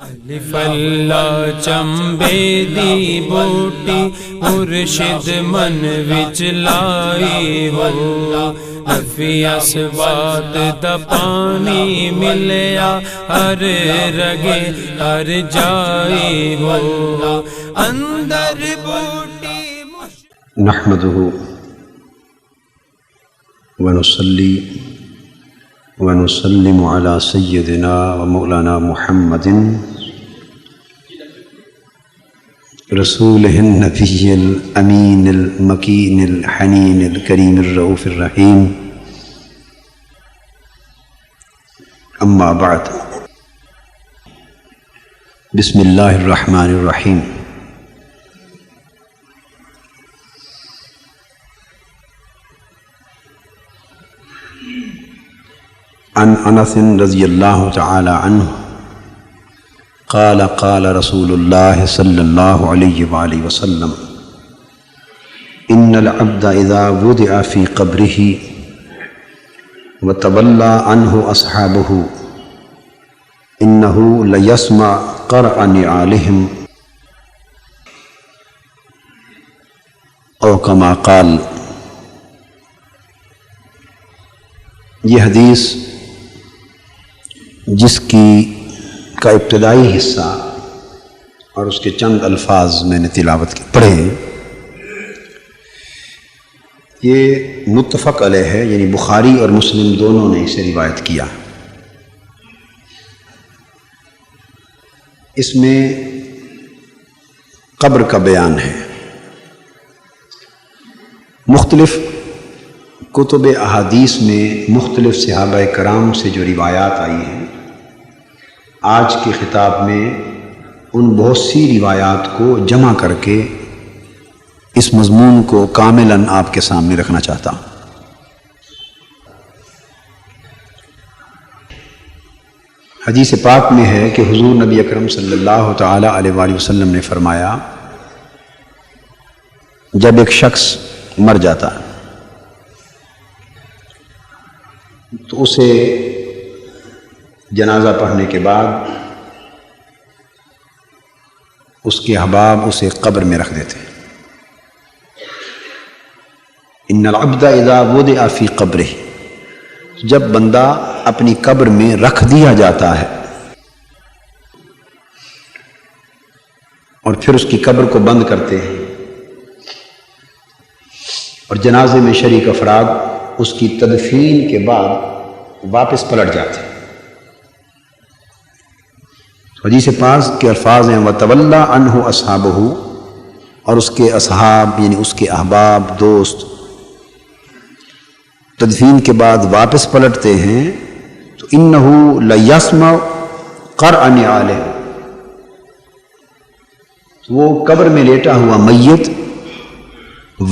الف اللہ چمبے دی بوٹی مرشد من وچ لائی ہو، نفی اسبات دا پانی ملیا ہر رگے ہر جائی ہو، اندر بوٹی نحمده ونصلي ونسلم على سيدنا ومولانا محمد رسوله النبي الأمين المكين الحنين الكريم الرؤوف الرحيم، أما بعد، بسم الله الرحمن الرحيم۔ عن انس رضی اللہ تعالی عنہ قال قال رسول اللہ صلی اللہ علیہ وآلہ وسلم ان العبد اذا وضع في قبره وتولى عنه اصحابه انه ليسمع قرع نعالهم او كما قال۔ یہ حدیث جس کا ابتدائی حصہ اور اس کے چند الفاظ میں نے تلاوت پڑھے، یہ متفق علیہ ہے، یعنی بخاری اور مسلم دونوں نے اسے روایت کیا۔ اس میں قبر کا بیان ہے۔ مختلف کتب احادیث میں مختلف صحابہ کرام سے جو روایات آئی ہیں، آج کے خطاب میں ان بہت سی روایات کو جمع کر کے اس مضمون کو کاملاً آپ کے سامنے رکھنا چاہتا ہوں۔ حدیث پاک میں ہے کہ حضور نبی اکرم صلی اللہ تعالی علیہ وآلہ وسلم نے فرمایا، جب ایک شخص مر جاتا ہے تو اسے جنازہ پڑھنے کے بعد اس کے احباب اسے قبر میں رکھ دیتے ہیں۔ ان العبد اذا وضع فی قبرہ، جب بندہ اپنی قبر میں رکھ دیا جاتا ہے اور پھر اس کی قبر کو بند کرتے ہیں اور جنازے میں شریک افراد اس کی تدفین کے بعد واپس پلٹ جاتے ہیں۔ حدیث پاک کے الفاظ ہیں وَتَوَلَّى عَنْهُ أَصْحَابُهُ، اور اس کے اصحاب یعنی اس کے احباب دوست تدفین کے بعد واپس پلٹتے ہیں تو إِنَّهُ لَيَسْمَعُ قَرْعَ نِعَالِهِمْ، وہ قبر میں لیٹا ہوا میت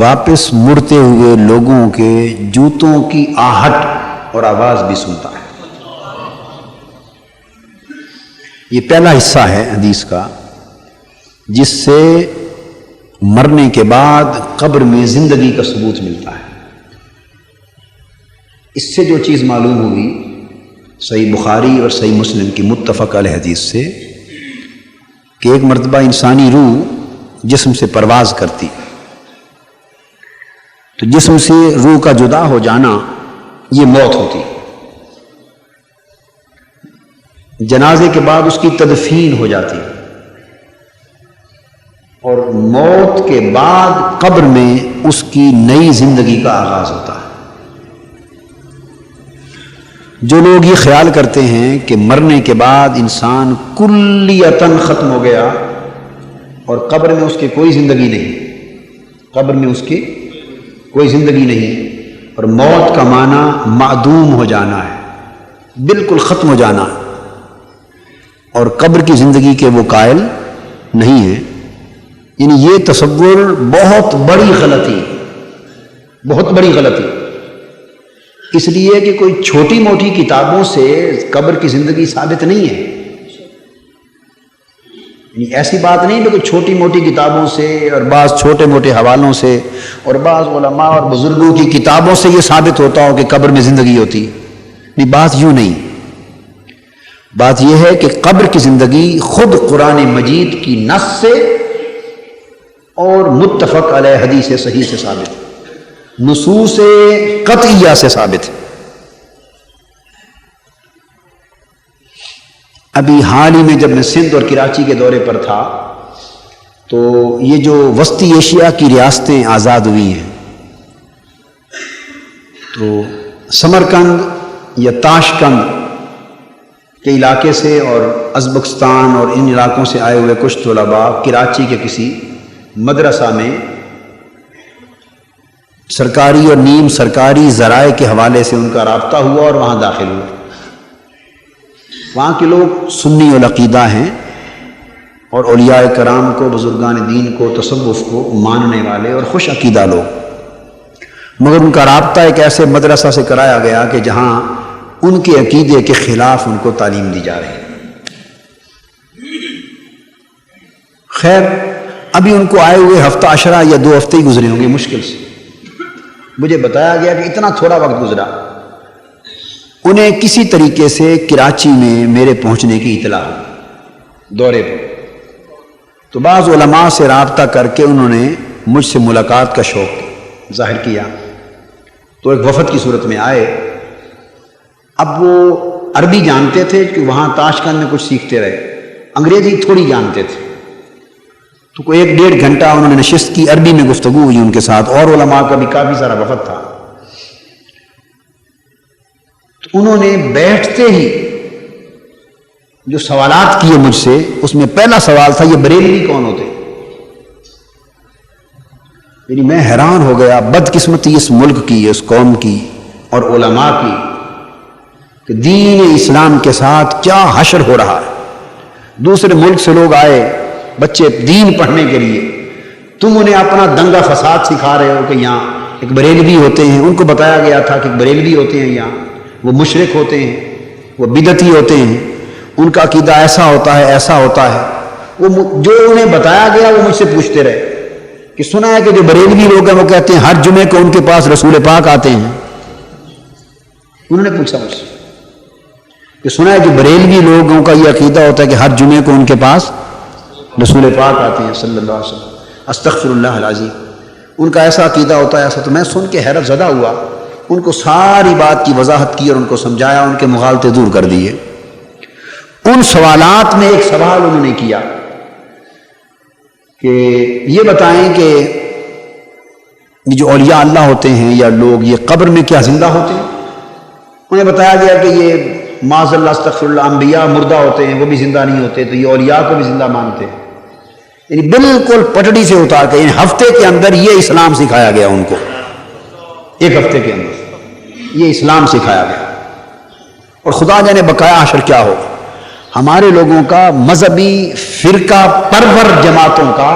واپس مڑتے ہوئے لوگوں کے جوتوں کی آہٹ اور آواز بھی سنتا ہے۔ یہ پہلا حصہ ہے حدیث کا، جس سے مرنے کے بعد قبر میں زندگی کا ثبوت ملتا ہے۔ اس سے جو چیز معلوم ہوگی صحیح بخاری اور صحیح مسلم کی متفق علیہ حدیث سے کہ ایک مرتبہ انسانی روح جسم سے پرواز کرتی، تو جسم سے روح کا جدا ہو جانا یہ موت ہوتی۔ جنازے کے بعد اس کی تدفین ہو جاتی اور موت کے بعد قبر میں اس کی نئی زندگی کا آغاز ہوتا ہے۔ جو لوگ یہ خیال کرتے ہیں کہ مرنے کے بعد انسان کلیتاً ختم ہو گیا اور قبر میں اس کی کوئی زندگی نہیں، قبر میں اس کی کوئی زندگی نہیں، اور موت کا معنی معدوم ہو جانا ہے، بالکل ختم ہو جانا ہے، اور قبر کی زندگی کے وہ قائل نہیں ہیں، یعنی یہ تصور بہت بڑی غلطی، بہت بڑی غلطی، اس لیے کہ کوئی چھوٹی موٹی کتابوں سے قبر کی زندگی ثابت نہیں ہے۔ یعنی ایسی بات نہیں کہ کوئی چھوٹی موٹی کتابوں سے اور بعض چھوٹے موٹے حوالوں سے اور بعض علماء اور بزرگوں کی کتابوں سے یہ ثابت ہوتا ہو کہ قبر میں زندگی ہوتی، نہیں، بات یوں نہیں۔ بات یہ ہے کہ قبر کی زندگی خود قرآن مجید کی نص سے اور متفق علیہ حدیث صحیح سے ثابت ہے، نصوص قطعیہ سے ثابت ہے۔ ابھی حال ہی میں جب میں سندھ اور کراچی کے دورے پر تھا تو یہ جو وسطی ایشیا کی ریاستیں آزاد ہوئی ہیں تو سمرقند یا تاشقند کے علاقے سے اور ازبکستان اور ان علاقوں سے آئے ہوئے کچھ طلباء کراچی کے کسی مدرسہ میں سرکاری اور نیم سرکاری ذرائع کے حوالے سے ان کا رابطہ ہوا اور وہاں داخل ہوئے۔ وہاں کے لوگ سنی العقیدہ ہیں اور اولیاء کرام کو، بزرگان دین کو، تصوف کو ماننے والے اور خوش عقیدہ لوگ، مگر ان کا رابطہ ایک ایسے مدرسہ سے کرایا گیا کہ جہاں ان کے عقیدے کے خلاف ان کو تعلیم دی جا رہی ہے۔ خیر ابھی ان کو آئے ہوئے ہفتہ عشرہ یا 2 ہفتے ہی گزرے ہوں گے مشکل سے۔ مجھے بتایا گیا کہ اتنا تھوڑا وقت گزرا، انہیں کسی طریقے سے کراچی میں میرے پہنچنے کی اطلاع ہوئی دورے پر، تو بعض علماء سے رابطہ کر کے انہوں نے مجھ سے ملاقات کا شوق ظاہر کیا، تو ایک وفد کی صورت میں آئے۔ اب وہ عربی جانتے تھے کہ وہاں تاشقند میں کچھ سیکھتے رہے، انگریزی تھوڑی جانتے تھے، تو کوئی 1-1.5 گھنٹہ انہوں نے نشست کی، عربی میں گفتگو ہوئی ان کے ساتھ، اور علماء کا بھی کافی سارا وفد تھا۔ تو انہوں نے بیٹھتے ہی جو سوالات کیے مجھ سے، اس میں پہلا سوال تھا یہ بریلوی کون ہوتے؟ یعنی میں حیران ہو گیا، بدقسمتی اس ملک کی، اس قوم کی اور علماء کی کہ دین اسلام کے ساتھ کیا حشر ہو رہا ہے۔ دوسرے ملک سے لوگ آئے بچے دین پڑھنے کے لیے، تم انہیں اپنا دنگا فساد سکھا رہے ہو کہ یہاں ایک بریلوی ہوتے ہیں۔ ان کو بتایا گیا تھا کہ بریلوی ہوتے ہیں یہاں، وہ مشرک ہوتے ہیں، وہ بدعتی ہوتے ہیں، ان کا عقیدہ ایسا ہوتا ہے، ایسا ہوتا ہے۔ وہ جو انہیں بتایا گیا وہ مجھ سے پوچھتے رہے کہ سنا ہے کہ جو بریلوی لوگ ہیں وہ کہتے ہیں ہر جمعے کو ان کے پاس رسول پاک آتے ہیں۔ انہوں نے پوچھا مجھ سے کہ سنا ہے جو بریلوی لوگوں کا یہ عقیدہ ہوتا ہے کہ ہر جمعے کو ان کے پاس رسول پاک آتے ہیں صلی اللہ علیہ وسلم، استغفر اللہ العظیم، ان کا ایسا عقیدہ ہوتا ہے ایسا۔ تو میں سن کے حیرت زدہ ہوا، ان کو ساری بات کی وضاحت کی اور ان کو سمجھایا، ان کے مغالطے دور کر دیے۔ ان سوالات میں ایک سوال انہوں نے کیا کہ یہ بتائیں کہ یہ جو اولیاء اللہ ہوتے ہیں یا لوگ، یہ قبر میں کیا زندہ ہوتے ہیں؟ انہیں بتایا گیا کہ یہ معاذ اللہ استغفر اللہ انبیاء مردہ ہوتے ہیں، وہ بھی زندہ نہیں ہوتے، تو یہ اولیاء کو بھی زندہ مانتے ہیں۔ یعنی بالکل پٹڑی سے اتار کے، یعنی ہفتے کے اندر یہ اسلام سکھایا گیا ان کو، ایک ہفتے کے اندر یہ اسلام سکھایا گیا۔ اور خدا جانے بقایا حشر کیا ہو۔ ہمارے لوگوں کا مذہبی فرقہ پرور جماعتوں کا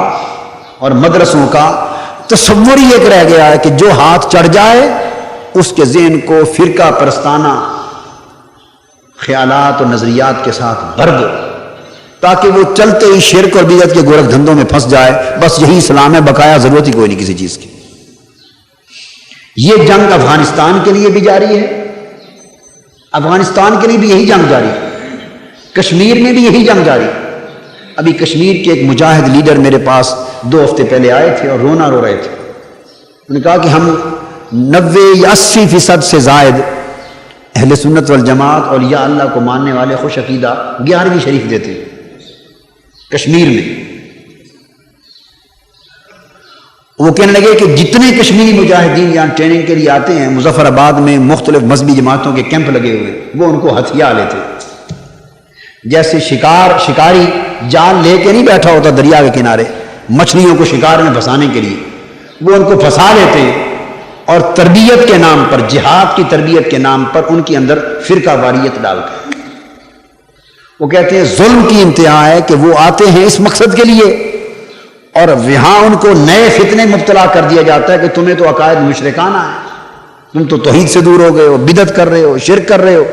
اور مدرسوں کا تصور ہی ایک رہ گیا ہے کہ جو ہاتھ چڑھ جائے اس کے ذہن کو فرقہ پرستانہ خیالات اور نظریات کے ساتھ بھر دو تاکہ وہ چلتے ہی شرک اور بدعت کے گورکھ دھندوں میں پھنس جائے۔ بس یہی اسلام ہے، بقایا ضرورت ہی کوئی نہیں کسی چیز کی۔ یہ جنگ افغانستان کے لیے بھی جاری ہے، افغانستان کے لیے بھی یہی جنگ جاری ہے، کشمیر میں بھی یہی جنگ جاری ہے۔ ابھی کشمیر کے ایک مجاہد لیڈر میرے پاس 2 ہفتے پہلے آئے تھے اور رونا رو رہے تھے۔ انہوں نے کہا کہ ہم 90 یا 80% سے زائد اہل سنت والجماعت اولیاء اللہ کو ماننے والے خوش عقیدہ 11ویں شریف دیتے ہیں کشمیر میں۔ وہ کہنے لگے کہ جتنے کشمیری مجاہدین یہاں ٹریننگ کے لیے آتے ہیں، مظفر آباد میں مختلف مذہبی جماعتوں کے کیمپ لگے ہوئے، وہ ان کو ہتھیا لیتے، جیسے شکاری جال لے کے نہیں بیٹھا ہوتا دریا کے کنارے مچھلیوں کو شکار میں پھنسانے کے لیے، وہ ان کو پھنسا لیتے ہیں اور تربیت کے نام پر، جہاد کی تربیت کے نام پر ان کے اندر فرقہ واریت ڈالتے ہیں۔ وہ کہتے ہیں ظلم کی انتہا ہے کہ وہ آتے ہیں اس مقصد کے لیے اور یہاں ان کو نئے فتنے مبتلا کر دیا جاتا ہے کہ تمہیں تو عقائد مشرکانہ ہے، تم تو توحید سے دور ہو گئے ہو، بدعت کر رہے ہو، شرک کر رہے ہو۔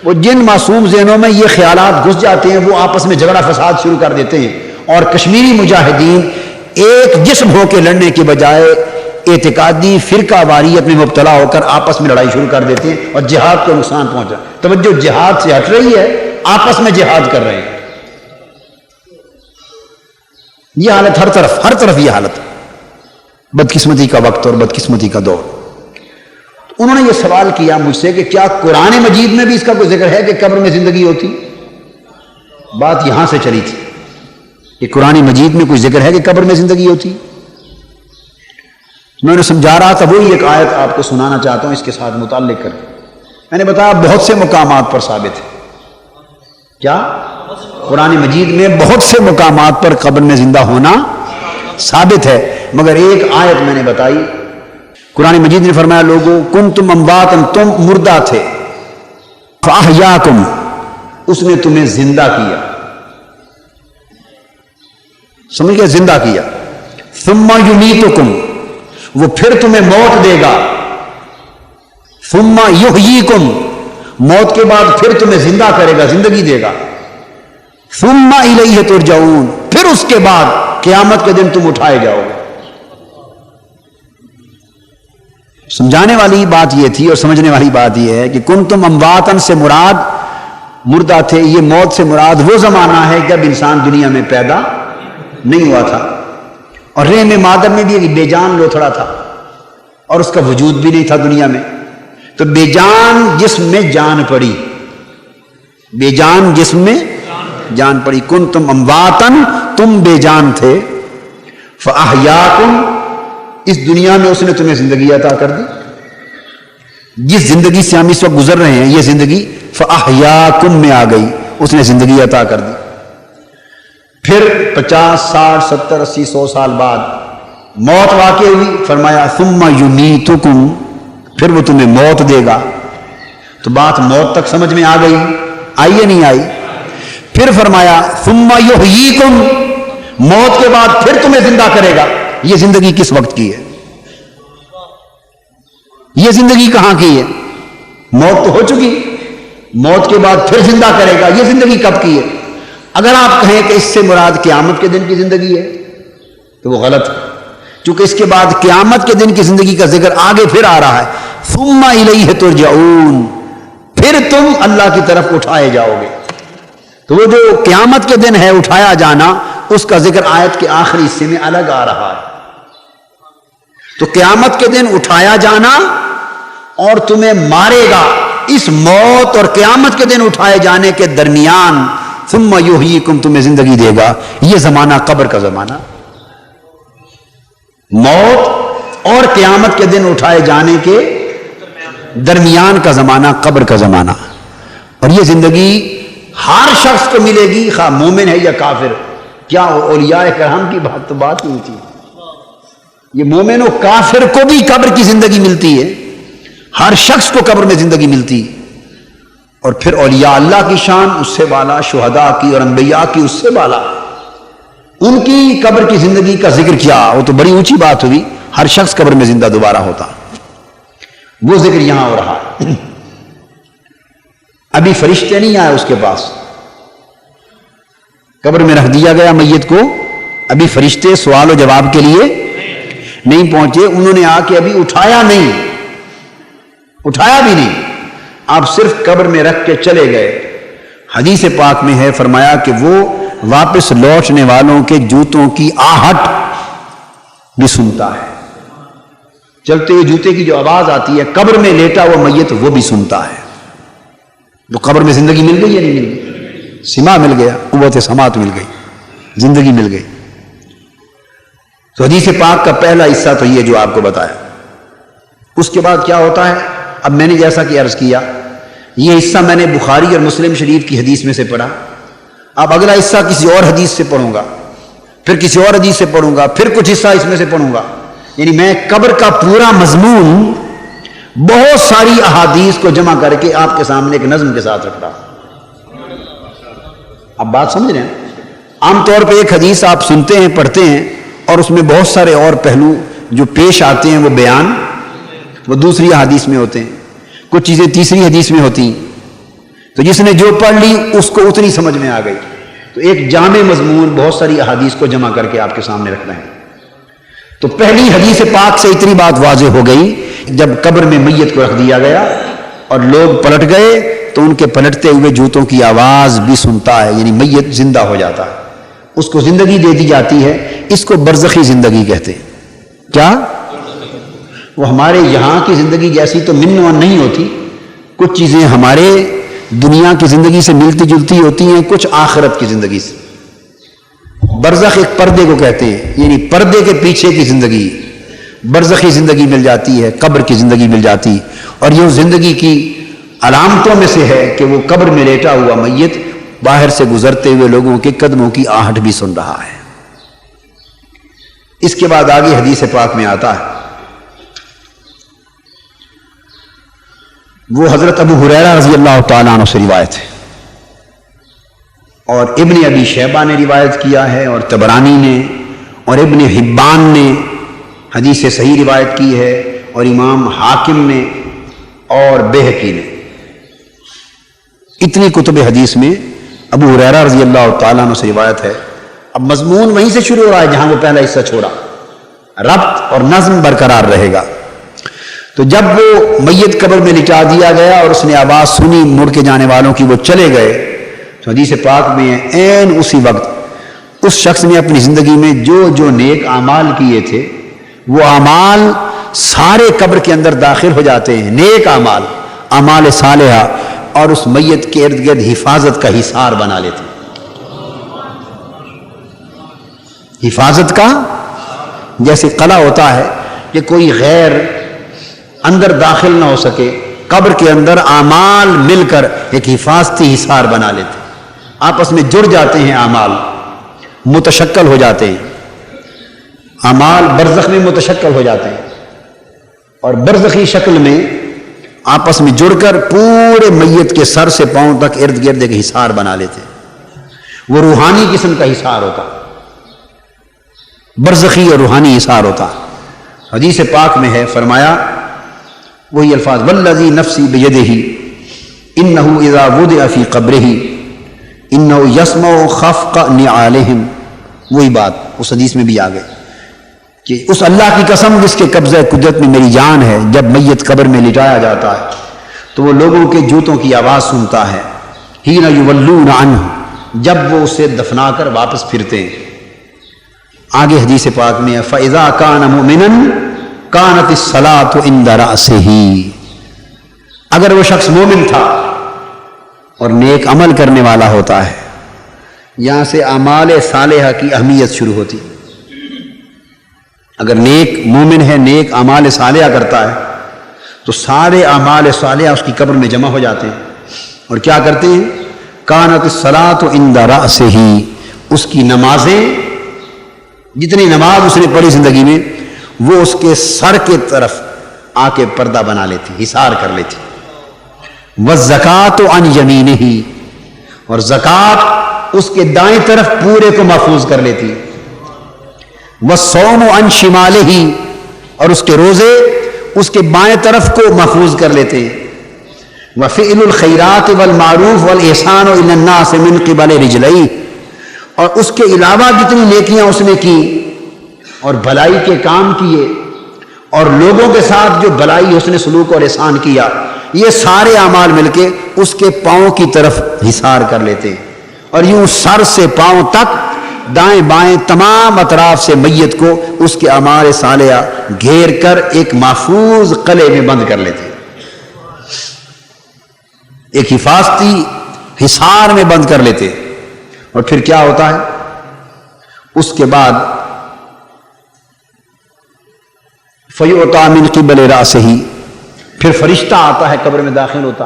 وہ جن معصوم ذہنوں میں یہ خیالات گھس جاتے ہیں وہ آپس میں جھگڑا فساد شروع کر دیتے ہیں، اور کشمیری مجاہدین ایک جسم ہو کے لڑنے کے بجائے اعتقادی فرقہ واریت میں مبتلا ہو کر آپس میں لڑائی شروع کر دیتے ہیں اور جہاد کو نقصان پہنچا۔ توجہ جہاد سے ہٹ رہی ہے، آپس میں جہاد کر رہے ہیں. یہ حالت ہر طرف یہ حالت. بدقسمتی کا وقت اور بدقسمتی کا دور. انہوں نے یہ سوال کیا مجھ سے کہ کیا قرآن مجید میں بھی اس کا کوئی ذکر ہے کہ قبر میں زندگی ہوتی؟ بات یہاں سے چلی تھی کہ قرآن مجید میں کوئی ذکر ہے کہ قبر میں زندگی ہوتی. میں نے سمجھا رہا تھا وہی ایک آیت آپ کو سنانا چاہتا ہوں اس کے ساتھ متعلق کر. میں نے بتایا بہت سے مقامات پر ثابت ہے. کیا؟ قرآن مجید میں بہت سے مقامات پر قبر میں زندہ ہونا ثابت ہے، مگر ایک آیت میں نے بتائی. قرآن مجید نے فرمایا لوگوں کنتم امواتن، تم مردہ تھے، فاحیاکم، اس نے تمہیں زندہ کیا. سمجھ گئے؟ زندہ کیا. ثم یمیتکم، وہ پھر تمہیں موت دے گا. ثم یحییکم، موت کے بعد پھر تمہیں زندہ کرے گا، زندگی دے گا. ثم الیہ ترجعون، پھر اس کے بعد قیامت کے دن تم اٹھائے جاؤ گے. سمجھانے والی بات یہ تھی اور سمجھنے والی بات یہ ہے کہ کنتم امواتن سے مراد مردہ تھے، یہ موت سے مراد وہ زمانہ ہے جب انسان دنیا میں پیدا نہیں ہوا تھا، اور رحم مادر میں بھی ایک بے جان لوتھڑا تھا اور اس کا وجود بھی نہیں تھا دنیا میں. تو بے جان جسم میں جان پڑی، بے جان جسم میں جان پڑی. کنتم امواتن، تم بے جان تھے، فاحیاکم، اس دنیا میں اس نے تمہیں زندگی عطا کر دی. جس زندگی سے ہم اس وقت گزر رہے ہیں یہ زندگی فاحیاکم میں آ گئی، اس نے زندگی عطا کر دی. پھر 50 60 70 80 100 سال بعد موت واقع ہوئی. فرمایا ثم یمیتکم، پھر وہ تمہیں موت دے گا. تو بات موت تک سمجھ میں آ گئی؟ آئی یا نہیں آئی؟ پھر فرمایا ثم یحییکم، موت کے بعد پھر تمہیں زندہ کرے گا. یہ زندگی کس وقت کی ہے؟ یہ زندگی کہاں کی ہے؟ موت تو ہو چکی، موت کے بعد پھر زندہ کرے گا، یہ زندگی کب کی ہے؟ اگر آپ کہیں کہ اس سے مراد قیامت کے دن کی زندگی ہے تو وہ غلط ہے، چونکہ اس کے بعد قیامت کے دن کی زندگی کا ذکر آگے پھر آ رہا ہے. ثم الیہ ترجعون، پھر تم اللہ کی طرف اٹھائے جاؤ گے. تو وہ جو قیامت کے دن ہے اٹھایا جانا، اس کا ذکر آیت کے آخری حصے میں الگ آ رہا ہے. تو قیامت کے دن اٹھایا جانا اور تمہیں مارے گا، اس موت اور قیامت کے دن اٹھائے جانے کے درمیان ثم یحییکم، تمہیں زندگی دے گا. یہ زمانہ قبر کا زمانہ، موت اور قیامت کے دن اٹھائے جانے کے درمیان کا زمانہ قبر کا زمانہ. اور یہ زندگی ہر شخص کو ملے گی، خواہ مومن ہے یا کافر. کیا اولیاء کرام کی بات تو بات نہیں تھی. یہ مومن و کافر کو بھی قبر کی زندگی ملتی ہے، ہر شخص کو قبر میں زندگی ملتی. اور پھر اولیاء اللہ کی شان اس سے بالا، شہداء کی اور انبیاء کی اس سے بالا. ان کی قبر کی زندگی کا ذکر کیا، وہ تو بڑی اونچی بات ہوئی. ہر شخص قبر میں زندہ دوبارہ ہوتا، وہ ذکر یہاں ہو رہا ہے. ابھی فرشتے نہیں آئے اس کے پاس، قبر میں رکھ دیا گیا میت کو، ابھی فرشتے سوال و جواب کے لیے نہیں پہنچے. انہوں نے آ کے ابھی اٹھایا نہیں، اٹھایا بھی نہیں، آپ صرف قبر میں رکھ کے چلے گئے. حدیث پاک میں ہے فرمایا کہ وہ واپس لوٹنے والوں کے جوتوں کی آہٹ بھی سنتا ہے. چلتے ہوئے جوتے کی جو آواز آتی ہے قبر میں لیٹا ہوا میت وہ بھی سنتا ہے. تو قبر میں زندگی مل گئی یا نہیں مل گئی؟ سما مل گیا، قوت سماعت مل گئی، زندگی مل گئی. تو حدیث پاک کا پہلا حصہ تو یہ جو آپ کو بتایا. اس کے بعد کیا ہوتا ہے؟ اب میں نے جیسا کہ عرض کیا یہ حصہ میں نے بخاری اور مسلم شریف کی حدیث میں سے پڑھا. اب اگلا حصہ کسی اور حدیث سے پڑھوں گا، پھر کسی اور حدیث سے پڑھوں گا، پھر کچھ حصہ اس میں سے پڑھوں گا. یعنی میں قبر کا پورا مضمون بہت ساری احادیث کو جمع کر کے آپ کے سامنے ایک نظم کے ساتھ رکھ رہا. اب بات سمجھ رہے ہیں؟ عام طور پہ ایک حدیث آپ سنتے ہیں، پڑھتے ہیں، اور اس میں بہت سارے اور پہلو جو پیش آتے ہیں وہ بیان وہ دوسری حدیث میں ہوتے ہیں، کچھ چیزیں تیسری حدیث میں ہوتی ہیں. تو جس نے جو پڑھ لی اس کو اتنی سمجھ میں آ گئی. تو ایک جامع مضمون بہت ساری احادیث کو جمع کر کے آپ کے سامنے رکھنا ہے. تو پہلی حدیث پاک سے اتنی بات واضح ہو گئی، جب قبر میں میت کو رکھ دیا گیا اور لوگ پلٹ گئے تو ان کے پلٹتے ہوئے جوتوں کی آواز بھی سنتا ہے، یعنی میت زندہ ہو جاتا ہے، اس کو زندگی دے دی جاتی ہے. اس کو برزخی زندگی کہتے ہیں. کیا؟ وہ ہمارے یہاں کی زندگی جیسی تو من و نہیں ہوتی، کچھ چیزیں ہمارے دنیا کی زندگی سے ملتی جلتی ہوتی ہیں، کچھ آخرت کی زندگی سے. برزخ ایک پردے کو کہتے ہیں، یعنی پردے کے پیچھے کی زندگی، برزخی زندگی مل جاتی ہے، قبر کی زندگی مل جاتی. اور یہ زندگی کی علامتوں میں سے ہے کہ وہ قبر میں لیٹا ہوا میت باہر سے گزرتے ہوئے لوگوں کے قدموں کی آہٹ بھی سن رہا ہے. اس کے بعد آگے حدیث پاک میں آتا ہے، وہ حضرت ابو ہریرہ رضی اللہ تعالیٰ عنہ سے روایت ہے، اور ابن ابی شیبہ نے روایت کیا ہے، اور طبرانی نے اور ابن حبان نے حدیث صحیح روایت کی ہے، اور امام حاکم نے اور بیہقی نے. اتنی کتب حدیث میں ابو ہریرہ رضی اللہ تعالیٰ عنہ سے روایت ہے. اب مضمون وہیں سے شروع ہو رہا ہے جہاں وہ پہلا حصہ چھوڑا، ربط اور نظم برقرار رہے گا. تو جب وہ میت قبر میں لٹا دیا گیا اور اس نے آواز سنی مڑ کے جانے والوں کی، وہ چلے گئے، تو حدیث پاک میں عین اسی وقت اس شخص نے اپنی زندگی میں جو جو نیک اعمال کیے تھے وہ اعمال سارے قبر کے اندر داخل ہو جاتے ہیں، نیک اعمال، اعمال صالحہ، اور اس میت کے ارد گرد حفاظت کا حصار بنا لیتے ہیں. حفاظت کا جیسے قلعہ ہوتا ہے کہ کوئی غیر اندر داخل نہ ہو سکے، قبر کے اندر اعمال مل کر ایک حفاظتی حصار بنا لیتے ہیں، آپس میں جڑ جاتے ہیں، اعمال متشکل ہو جاتے ہیں، اعمال برزخ میں متشکل ہو جاتے ہیں، اور برزخی شکل میں آپس میں جڑ کر پورے میت کے سر سے پاؤں تک ارد گرد ایک حصار بنا لیتے ہیں. وہ روحانی قسم کا حصار ہوتا، برزخی اور روحانی حصار ہوتا. حدیث پاک میں ہے، فرمایا وہی الفاظ، والذی نفسی بیدہ انہ اذا وضع فی قبرہ انہ یسمع خفق نعالہم. وہی بات اس حدیث میں بھی آ گئی کہ اس اللہ کی قسم جس کے قبضہ قدرت میں میری جان ہے، جب میت قبر میں لٹایا جاتا ہے تو وہ لوگوں کے جوتوں کی آواز سنتا ہے، حین یولون عنہ، جب وہ اسے دفنا کر واپس پھرتے ہیں. آگے حدیث پاک میں ہے، فَإِذَا كَانَ مُؤْمِنًا كَانَتِ الصَّلَاةُ عِنْدَ رَأْسِهِ. اگر وہ شخص مومن تھا اور نیک عمل کرنے والا ہوتا ہے، یہاں سے اعمال صالحہ کی اہمیت شروع ہوتی. اگر نیک مومن ہے، نیک اعمال صالحہ کرتا ہے، تو سارے اعمال صالحہ اس کی قبر میں جمع ہو جاتے ہیں، اور کیا کرتے ہیں؟ كَانَتِ الصَّلَاةُ عِنْدَ رَأْسِهِ. اس کی نمازیں، جتنی نماز اس نے پڑھی زندگی میں، وہ اس کے سر کے طرف آ کے پردہ بنا لیتی، حصار کر لیتی. وَالزَّكَاةُ عَنْ يَمِينِهِ، اور زکوٰۃ اس کے دائیں طرف پورے کو محفوظ کر لیتی. وَالصَّوْمُ عَنْ شِمَالِهِ، اور اس کے روزے اس کے بائیں طرف کو محفوظ کر لیتے. وَفِعْلُ الْخَيْرَاتِ وَالْمَعْرُوفِ وَالْإِحْسَانُ إِلَى النَّاسِ مِنْ قِبَلِ رِجْلَيْهِ، اور اس کے علاوہ جتنی نیکیاں اس نے کی اور بھلائی کے کام کیے اور لوگوں کے ساتھ جو بھلائی اس نے سلوک اور احسان کیا، یہ سارے اعمال مل کے اس کے پاؤں کی طرف حصار کر لیتے ہیں، اور یوں سر سے پاؤں تک دائیں بائیں تمام اطراف سے میت کو اس کے اعمال صالحہ گھیر کر ایک محفوظ قلعے میں بند کر لیتے ہیں، ایک حفاظتی حصار میں بند کر لیتے ہیں. اور پھر کیا ہوتا ہے؟ اس کے بعد فَيُعْطَى مِنْ قِبَلِ رَأْسِهِ، پھر فرشتہ آتا ہے، قبر میں داخل ہوتا،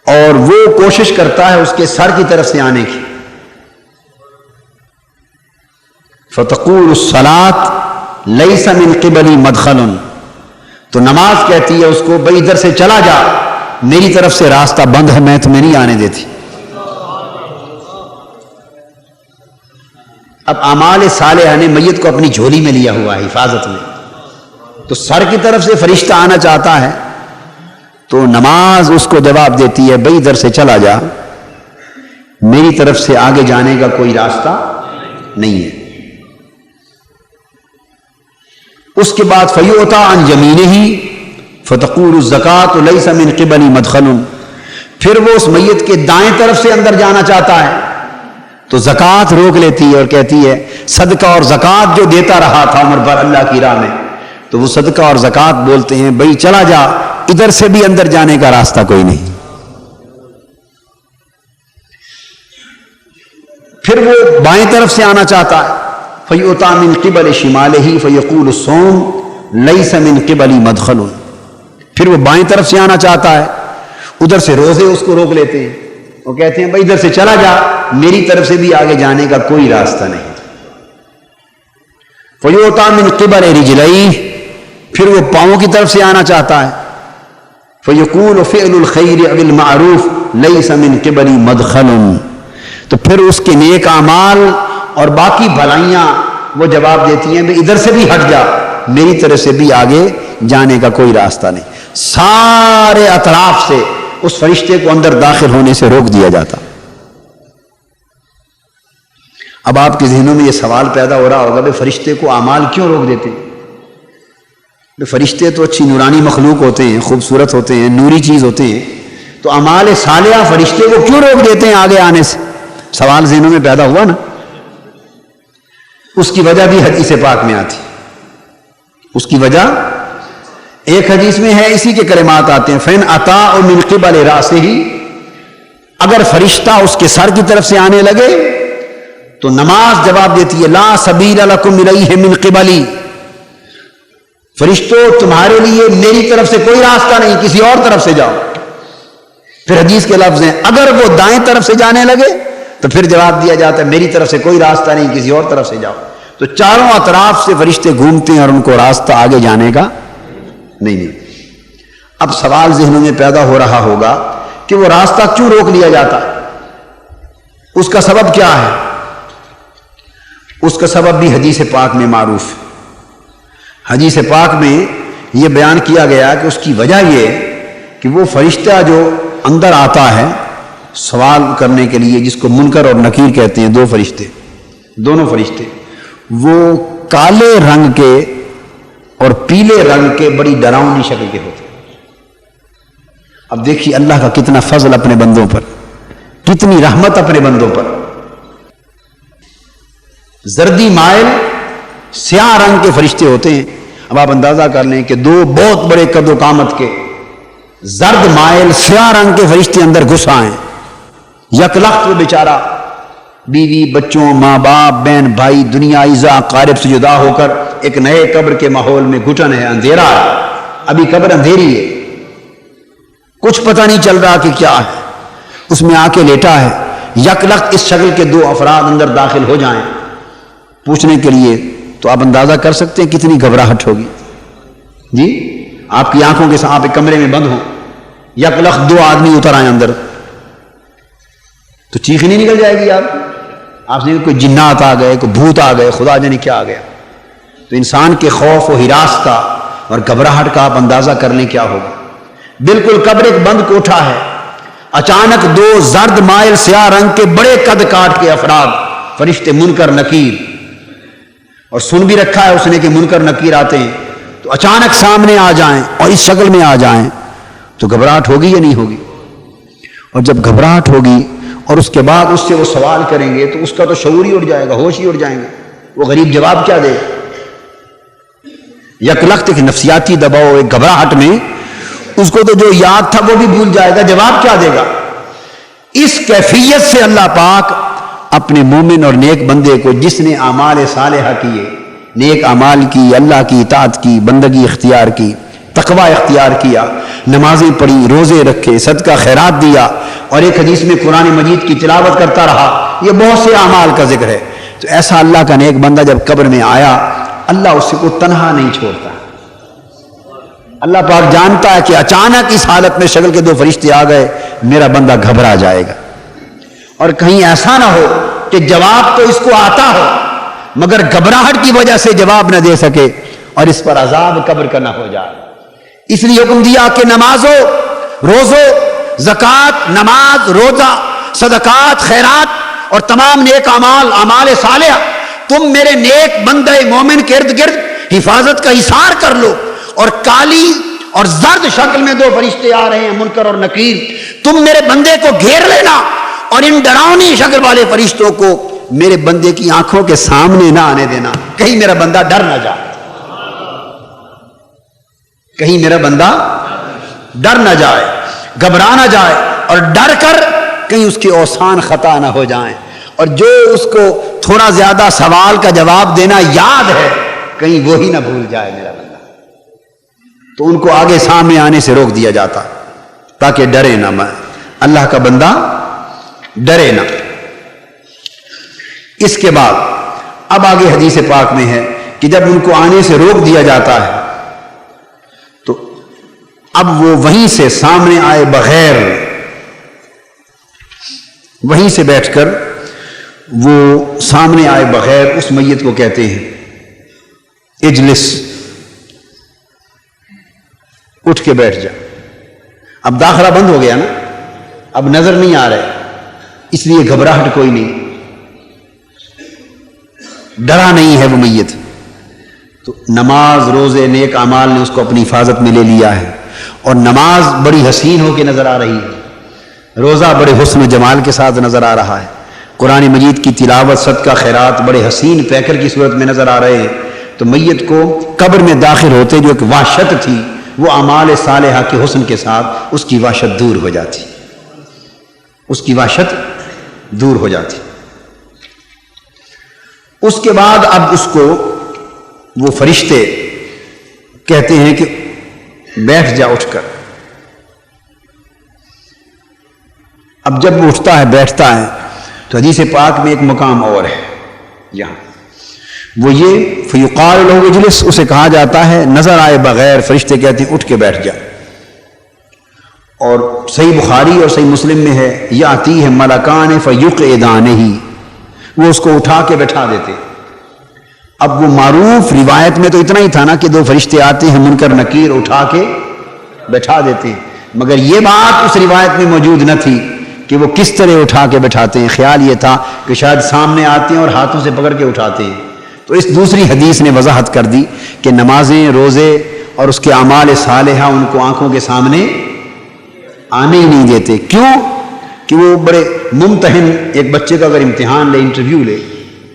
اور وہ کوشش کرتا ہے اس کے سر کی طرف سے آنے کی. فَتَقُولُ الصَّلَاةُ لَيْسَ مِنْ قِبَلِ مَدْخَلٌ، تو نماز کہتی ہے اس کو، بھئی ادھر سے چلا جا، میری طرف سے راستہ بند ہے، میں تمہیں نہیں آنے دیتی. اب اعمال صالحہ نے میت کو اپنی جھولی میں لیا ہوا ہے، حفاظت میں، تو سر کی طرف سے فرشتہ آنا چاہتا ہے تو نماز اس کو جواب دیتی ہے، بھئی ادھر سے چلا جا، میری طرف سے آگے جانے کا کوئی راستہ نہیں ہے. اس کے بعد فَيُعْطَى عَنْ يَمِينِهِ فتقول الزکات لیس من قبل مدخل، پھر وہ اس میت کے دائیں طرف سے اندر جانا چاہتا ہے تو زکات روک لیتی ہے اور کہتی ہے صدقہ اور زکات جو دیتا رہا تھا عمر بھر اللہ کی راہ میں، تو وہ صدقہ اور زکات بولتے ہیں بھائی چلا جا، ادھر سے بھی اندر جانے کا راستہ کوئی نہیں۔ پھر وہ بائیں طرف سے آنا چاہتا ہے، فیؤتی من قبل شمالہ فیقول الصوم لیس من قبل مدخل، پھر وہ بائیں طرف سے آنا چاہتا ہے، ادھر سے روزے اس کو روک لیتے ہیں، وہ کہتے ہیں بھائی ادھر سے چلا جا، میری طرف سے بھی آگے جانے کا کوئی راستہ نہیں۔ فیؤتی من قبل رجلہ، پھر وہ پاؤں کی طرف سے آنا چاہتا ہے، فیقول فعل الخیر بالمعروف لیس من قبل مدخل، تو پھر اس کے نیک اعمال اور باقی بھلائیاں وہ جواب دیتی ہیں بھئی ادھر سے بھی ہٹ جا، میری طرف سے بھی آگے جانے کا کوئی راستہ نہیں۔ سارے اطراف سے اس فرشتے کو اندر داخل ہونے سے روک دیا جاتا۔ اب آپ کے ذہنوں میں یہ سوال پیدا ہو رہا ہوگا بھئی فرشتے کو اعمال کیوں روک دیتے ہیں؟ فرشتے تو اچھی نورانی مخلوق ہوتے ہیں، خوبصورت ہوتے ہیں، نوری چیز ہوتے ہیں، تو اعمال صالحہ فرشتے کو کیوں روک دیتے ہیں آگے آنے سے؟ سوال ذہنوں میں پیدا ہوا نا۔ اس کی وجہ بھی حدیث پاک میں آتی، اس کی وجہ ایک حدیث میں ہے، اسی کے کلمات آتے ہیں فَإِنْ أَتَاءُ مِنْ قِبَلِ رَأْسِهِ، اگر فرشتہ اس کے سر کی طرف سے آنے لگے تو نماز جواب دیتی ہے لا سبیل لکم الیہ من قبلی، فرشتوں تمہارے لیے میری طرف سے کوئی راستہ نہیں، کسی اور طرف سے جاؤ۔ پھر حدیث کے لفظ ہیں اگر وہ دائیں طرف سے جانے لگے تو پھر جواب دیا جاتا ہے میری طرف سے کوئی راستہ نہیں، کسی اور طرف سے جاؤ۔ تو چاروں اطراف سے فرشتے گھومتے ہیں اور ان کو راستہ آگے جانے کا نہیں۔ اب سوال ذہنوں میں پیدا ہو رہا ہوگا کہ وہ راستہ کیوں روک لیا جاتا ہے، اس کا سبب کیا ہے؟ اس کا سبب بھی حدیث پاک میں معروف ہے۔ حدیث پاک میں یہ بیان کیا گیا کہ اس کی وجہ یہ کہ وہ فرشتہ جو اندر آتا ہے سوال کرنے کے لیے، جس کو منکر اور نکیر کہتے ہیں، دو فرشتے، دونوں فرشتے وہ کالے رنگ کے اور پیلے رنگ کے بڑی ڈراؤنی شکل کے ہوتے ہیں۔ اب دیکھیے اللہ کا کتنا فضل اپنے بندوں پر، کتنی رحمت اپنے بندوں پر۔ زردی مائل سیاہ رنگ کے فرشتے ہوتے ہیں۔ اب آپ اندازہ کر لیں کہ دو بہت بڑے قد و قامت کے زرد مائل سیاہ رنگ کے فرشتے اندر گھس آئیں، یک لخت وہ بیچارہ بیوی بچوں ماں باپ بہن بھائی دنیا عزا اقارب سے جدا ہو کر ایک نئے قبر کے ماحول میں گھٹن ہے، اندھیرا ہے، ابھی قبر اندھیری ہے، کچھ پتہ نہیں چل رہا کہ کیا ہے، اس میں آ کے لیٹا ہے۔ یک لخت اس شکل کے دو افراد اندر داخل ہو جائیں پوچھنے کے لیے، تو آپ اندازہ کر سکتے ہیں کتنی گھبراہٹ ہوگی۔ جی آپ کی آنکھوں کے ساتھ آپ ایک کمرے میں بند ہوں، یک لخت دو آدمی اتر آئے اندر، تو چیخ نہیں نکل جائے گی آپ سے کوئی جنات آ گئے، کوئی بھوت آ گئے، خدا جانے کیا آ گیا۔ تو انسان کے خوف و ہراس کا اور گھبراہٹ کا آپ اندازہ کر لیں کیا ہوگا۔ بالکل قبر ایک بند کوٹھا ہے، اچانک دو زرد مائل سیاہ رنگ کے بڑے قد کاٹ کے افراد، فرشتے منکر نکیر، اور سن بھی رکھا ہے اس نے کہ منکر نکیر آتے ہیں، تو اچانک سامنے آ جائیں اور اس شکل میں آ جائیں تو گھبراہٹ ہوگی یا نہیں ہوگی؟ اور جب گھبراہٹ ہوگی اور اس کے بعد اس سے وہ سوال کریں گے تو اس کا تو شعور ہی اڑ جائے گا، ہوش ہی اڑ جائیں گے، وہ غریب جواب کیا دے؟ یک لخت ایک نفسیاتی دباؤ، ایک گھبراہٹ میں اس کو تو جو یاد تھا وہ بھی بھول جائے گا، جواب کیا دے گا؟ اس کیفیت سے اللہ پاک اپنے مومن اور نیک بندے کو، جس نے اعمال صالحہ کیے، نیک اعمال کی، اللہ کی اطاعت کی، بندگی اختیار کی، تقوی اختیار کیا، نمازیں پڑھی، روزے رکھے، صدقہ خیرات دیا، اور ایک حدیث میں قرآن مجید کی تلاوت کرتا رہا، یہ بہت سے اعمال کا ذکر ہے۔ تو ایسا اللہ کا نیک بندہ جب قبر میں آیا، اللہ اس کو تنہا نہیں چھوڑتا۔ اللہ پاک جانتا ہے کہ اچانک اس حالت میں شکل کے دو فرشتے آ گئے، میرا بندہ گھبرا جائے گا، اور کہیں ایسا نہ ہو کہ جواب تو اس کو آتا ہو مگر گھبراہٹ کی وجہ سے جواب نہ دے سکے اور اس پر عذاب قبر کا نہ ہو جائے۔ اس لیے حکم دیا کہ نمازوں، روزوں، زکوٰۃ، نماز، روزہ، صدقات، خیرات اور تمام نیک اعمال، اعمال صالحہ، تم میرے نیک بندے مومن کے ارد گرد حفاظت کا حصار کر لو، اور کالی اور زرد شکل میں 2 فرشتے آ رہے ہیں منکر اور نکیر، تم میرے بندے کو گھیر لینا اور ان ڈراؤنی شکل والے فرشتوں کو میرے بندے کی آنکھوں کے سامنے نہ آنے دینا، کہیں میرا بندہ ڈر نہ جائے، کہیں میرا بندہ ڈر نہ جائے، گھبرا نہ جائے، اور ڈر کر کہیں اس کے اوسان خطا نہ ہو جائیں، اور جو اس کو تھوڑا زیادہ سوال کا جواب دینا یاد ہے کہیں وہی نہ بھول جائے میرا بندہ۔ تو ان کو آگے سامنے آنے سے روک دیا جاتا تاکہ ڈرے نہ، میں اللہ کا بندہ ڈرے نہ۔ اس کے بعد اب آگے حدیث پاک میں ہے کہ جب ان کو آنے سے روک دیا جاتا ہے تو اب وہ وہیں سے سامنے آئے بغیر، وہیں سے بیٹھ کر وہ سامنے آئے بغیر اس میت کو کہتے ہیں اجلس، اٹھ کے بیٹھ جا۔ اب داخلہ بند ہو گیا نا، اب نظر نہیں آ رہے، اس لیے گھبراہٹ کوئی نہیں، ڈرا نہیں ہے وہ میت۔ تو نماز، روزے، نیک اعمال نے اس کو اپنی حفاظت میں لے لیا ہے، اور نماز بڑی حسین ہو کے نظر آ رہی ہے، روزہ بڑے حسن و جمال کے ساتھ نظر آ رہا ہے، قرآن مجید کی تلاوت، صدقہ خیرات بڑے حسین پیکر کی صورت میں نظر آ رہے ہیں۔ تو میت کو قبر میں داخل ہوتے جو ایک وحشت تھی، وہ اعمال صالحہ کے حسن کے ساتھ اس کی وحشت دور ہو جاتی، اس کی وحشت دور ہو جاتی۔ اس کے بعد اب اس کو وہ فرشتے کہتے ہیں کہ بیٹھ جا اٹھ کر۔ اب جب وہ اٹھتا ہے، بیٹھتا ہے، تو حدیث پاک میں ایک مقام اور ہے یہاں، وہ یہ فیقال له اجلس، اسے کہا جاتا ہے نظر آئے بغیر فرشتے کہتے ہیں اٹھ کے بیٹھ جا۔ اور صحیح بخاری اور صحیح مسلم میں ہے یاتی ہے ملکان فیقعدانہ، وہ اس کو اٹھا کے بیٹھا دیتے۔ اب وہ معروف روایت میں تو اتنا ہی تھا نا کہ 2 فرشتے آتے ہیں منکر نکیر، اٹھا کے بیٹھا دیتے ہیں، مگر یہ بات اس روایت میں موجود نہ تھی کہ وہ کس طرح اٹھا کے بیٹھاتے ہیں۔ خیال یہ تھا کہ شاید سامنے آتے ہیں اور ہاتھوں سے پکڑ کے اٹھاتے ہیں۔ تو اس دوسری حدیث نے وضاحت کر دی کہ نمازیں، روزے اور اس کے اعمال صالحہ ان کو آنکھوں کے سامنے آنے ہی نہیں دیتے۔ کیوں؟ کہ وہ بڑے ممتحن، ایک بچے کا اگر امتحان لے، انٹرویو لے،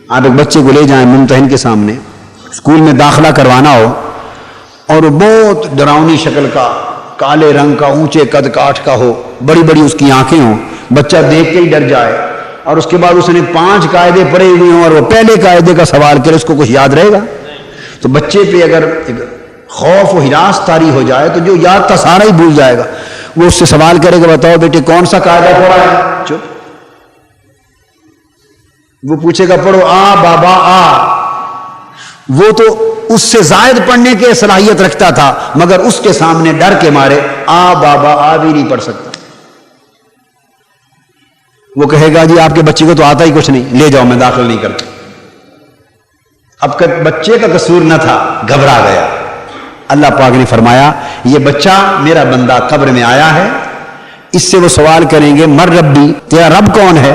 آپ ایک بچے کو لے جائیں ممتحن کے سامنے، اسکول میں داخلہ کروانا ہو، اور وہ بہت ڈراؤنی شکل کا، کالے رنگ کا، اونچے قد کاٹھ کا ہو، بڑی بڑی اس کی آنکھیں ہوں، بچہ دیکھ کے ہی ڈر جائے، اور اس کے بعد اس نے 5 قاعدے پڑھے ہوئے ہوں اور وہ پہلے قاعدے کا سوال کرے، اس کو کچھ یاد رہے گا؟ تو بچے پہ اگر خوف و ہراس طاری ہو جائے تو جو یاد تھا سارا ہی بھول جائے گا۔ وہ اس سے سوال کرے گا بتاؤ بیٹے کون سا قاعدہ پڑھا ہے؟ چپ۔ وہ پوچھے گا پڑھو آ بابا آ، وہ تو اس سے زائد پڑھنے کی صلاحیت رکھتا تھا، مگر اس کے سامنے ڈر کے مارے آ بابا آ بھی نہیں پڑھ سکتا۔ وہ کہے گا جی آپ کے بچے کو تو آتا ہی کچھ نہیں، لے جاؤ میں داخل نہیں کرتا۔ اب بچے کا قصور نہ تھا، گھبرا گیا۔ اللہ پاک نے فرمایا یہ بچہ میرا بندہ قبر میں آیا ہے، اس سے وہ سوال کریں گے مر ربی، تیرا رب کون ہے؟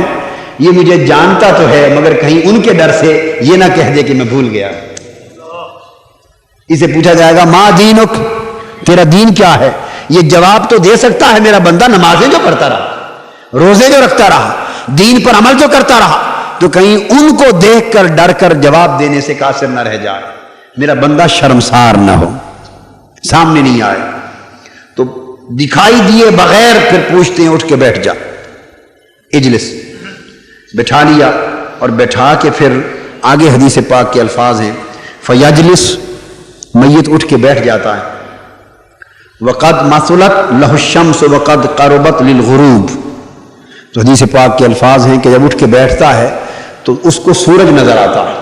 یہ مجھے جانتا تو ہے مگر کہیں ان کے ڈر سے یہ نہ کہہ دے کہ میں بھول گیا۔ اسے پوچھا جائے گا ما دینک، تیرا دین کیا ہے؟ یہ جواب تو دے سکتا ہے میرا بندہ نمازیں جو پڑھتا رہا، روزے جو رکھتا رہا، دین پر عمل جو کرتا رہا، تو کہیں ان کو دیکھ کر ڈر کر جواب دینے سے قاصر نہ رہ جائے، میرا بندہ شرمسار نہ ہو، سامنے نہیں آئے۔ تو دکھائی دیے بغیر پھر پوچھتے ہیں اٹھ کے بیٹھ جا، اجلس، بٹھا لیا، اور بٹھا کے پھر آگے حدیث پاک کے الفاظ ہیں فیجلس، میت اٹھ کے بیٹھ جاتا ہے، وقد مثلت لہ الشمس وقد قربت للغروب، تو حدیث پاک کے الفاظ ہیں کہ جب اٹھ کے بیٹھتا ہے تو اس کو سورج نظر آتا ہے،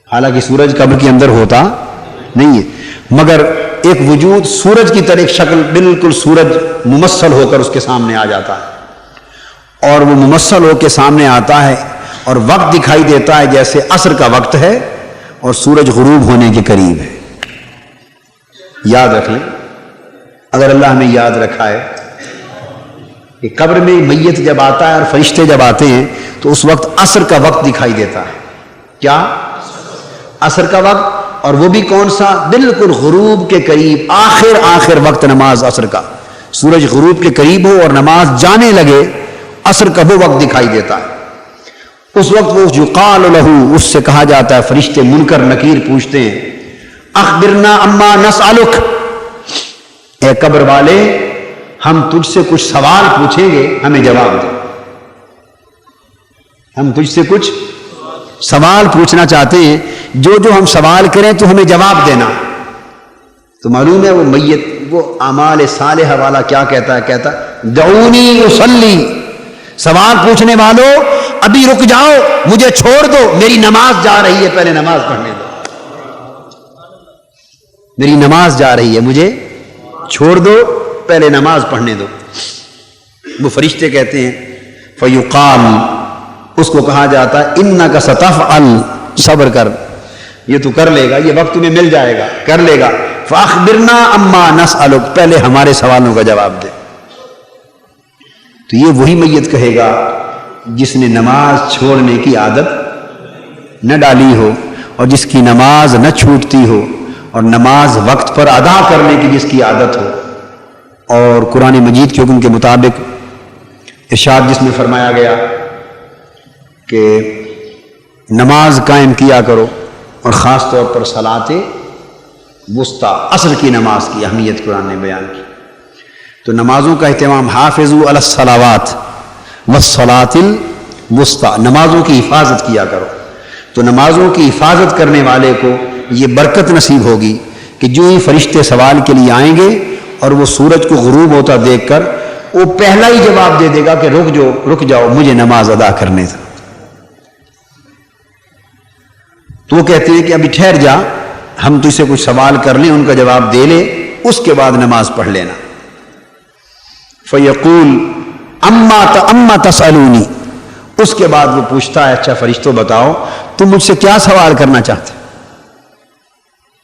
حالانکہ سورج قبر کے اندر ہوتا نہیں ہے، مگر ایک وجود سورج کی طرح ایک شکل، بالکل سورج ممثل ہو کر اس کے سامنے آ جاتا ہے، اور وہ ممثل ہو کے سامنے آتا ہے اور وقت دکھائی دیتا ہے جیسے عصر کا وقت ہے اور سورج غروب ہونے کے قریب ہے۔ یاد رکھ لیں، اگر اللہ ہمیں یاد رکھا ہے کہ قبر میں میت جب آتا ہے اور فرشتے جب آتے ہیں تو اس وقت عصر کا وقت دکھائی دیتا ہے۔ کیا؟ عصر کا وقت، اور وہ بھی کون سا؟ بالکل غروب کے قریب، آخر وقت نماز عصر کا، سورج غروب کے قریب ہو اور نماز جانے لگے، عصر کا وہ وقت دکھائی دیتا ہے، اس وقت وہ یقال لہ، اس سے کہا جاتا ہے، فرشتے منکر نکیر پوچھتے ہیں، اخبرنا اما نسألک، اے قبر والے ہم تجھ سے کچھ سوال پوچھیں گے، ہمیں جواب دے، ہم تجھ سے کچھ سوال پوچھنا چاہتے ہیں، جو ہم سوال کریں تو ہمیں جواب دینا۔ تو معلوم ہے وہ میت، وہ اعمال صالحہ والا کیا کہتا ہے؟ کہتا دعونی اصلی، سوال پوچھنے والوں ابھی رک جاؤ، مجھے چھوڑ دو، میری نماز جا رہی ہے، پہلے نماز پڑھنے دو، میری نماز جا رہی ہے، مجھے چھوڑ دو، پہلے نماز پڑھنے دو۔ وہ فرشتے کہتے ہیں فیقال، اس کو کہا جاتا ہے انک ستفعل، صبر کر، یہ تو کر لے گا، یہ وقت تمہیں مل جائے گا، کر لے گا، فاخبرنا اما نسألک، پہلے ہمارے سوالوں کا جواب دے۔ تو یہ وہی میت کہے گا جس نے نماز چھوڑنے کی عادت نہ ڈالی ہو، اور جس کی نماز نہ چھوٹتی ہو، اور نماز وقت پر ادا کرنے کی جس کی عادت ہو، اور قرآن مجید کے حکم کے مطابق ارشاد جس میں فرمایا گیا کہ نماز قائم کیا کرو، اور خاص طور پر صلاۃ وسطیٰ، عصر کی نماز کی اہمیت قرآن نے بیان کی۔ تو نمازوں کا اہتمام، حافظوا علی الصلاوات والصلاۃ الوسطیٰ، نمازوں کی حفاظت کیا کرو۔ تو نمازوں کی حفاظت کرنے والے کو یہ برکت نصیب ہوگی کہ جو ہی فرشتے سوال کے لیے آئیں گے اور وہ سورج کو غروب ہوتا دیکھ کر وہ پہلا ہی جواب دے دے گا کہ رک جاؤ، مجھے نماز ادا کرنے دو۔ تو وہ کہتے ہیں کہ ابھی ٹھہر جا، ہم تجھ سے کچھ سوال کر لیں، ان کا جواب دے لے، اس کے بعد نماز پڑھ لینا۔ فیقول اما تسألونی، اس کے بعد وہ پوچھتا ہے اچھا فرشتوں بتاؤ تم مجھ سے کیا سوال کرنا چاہتے،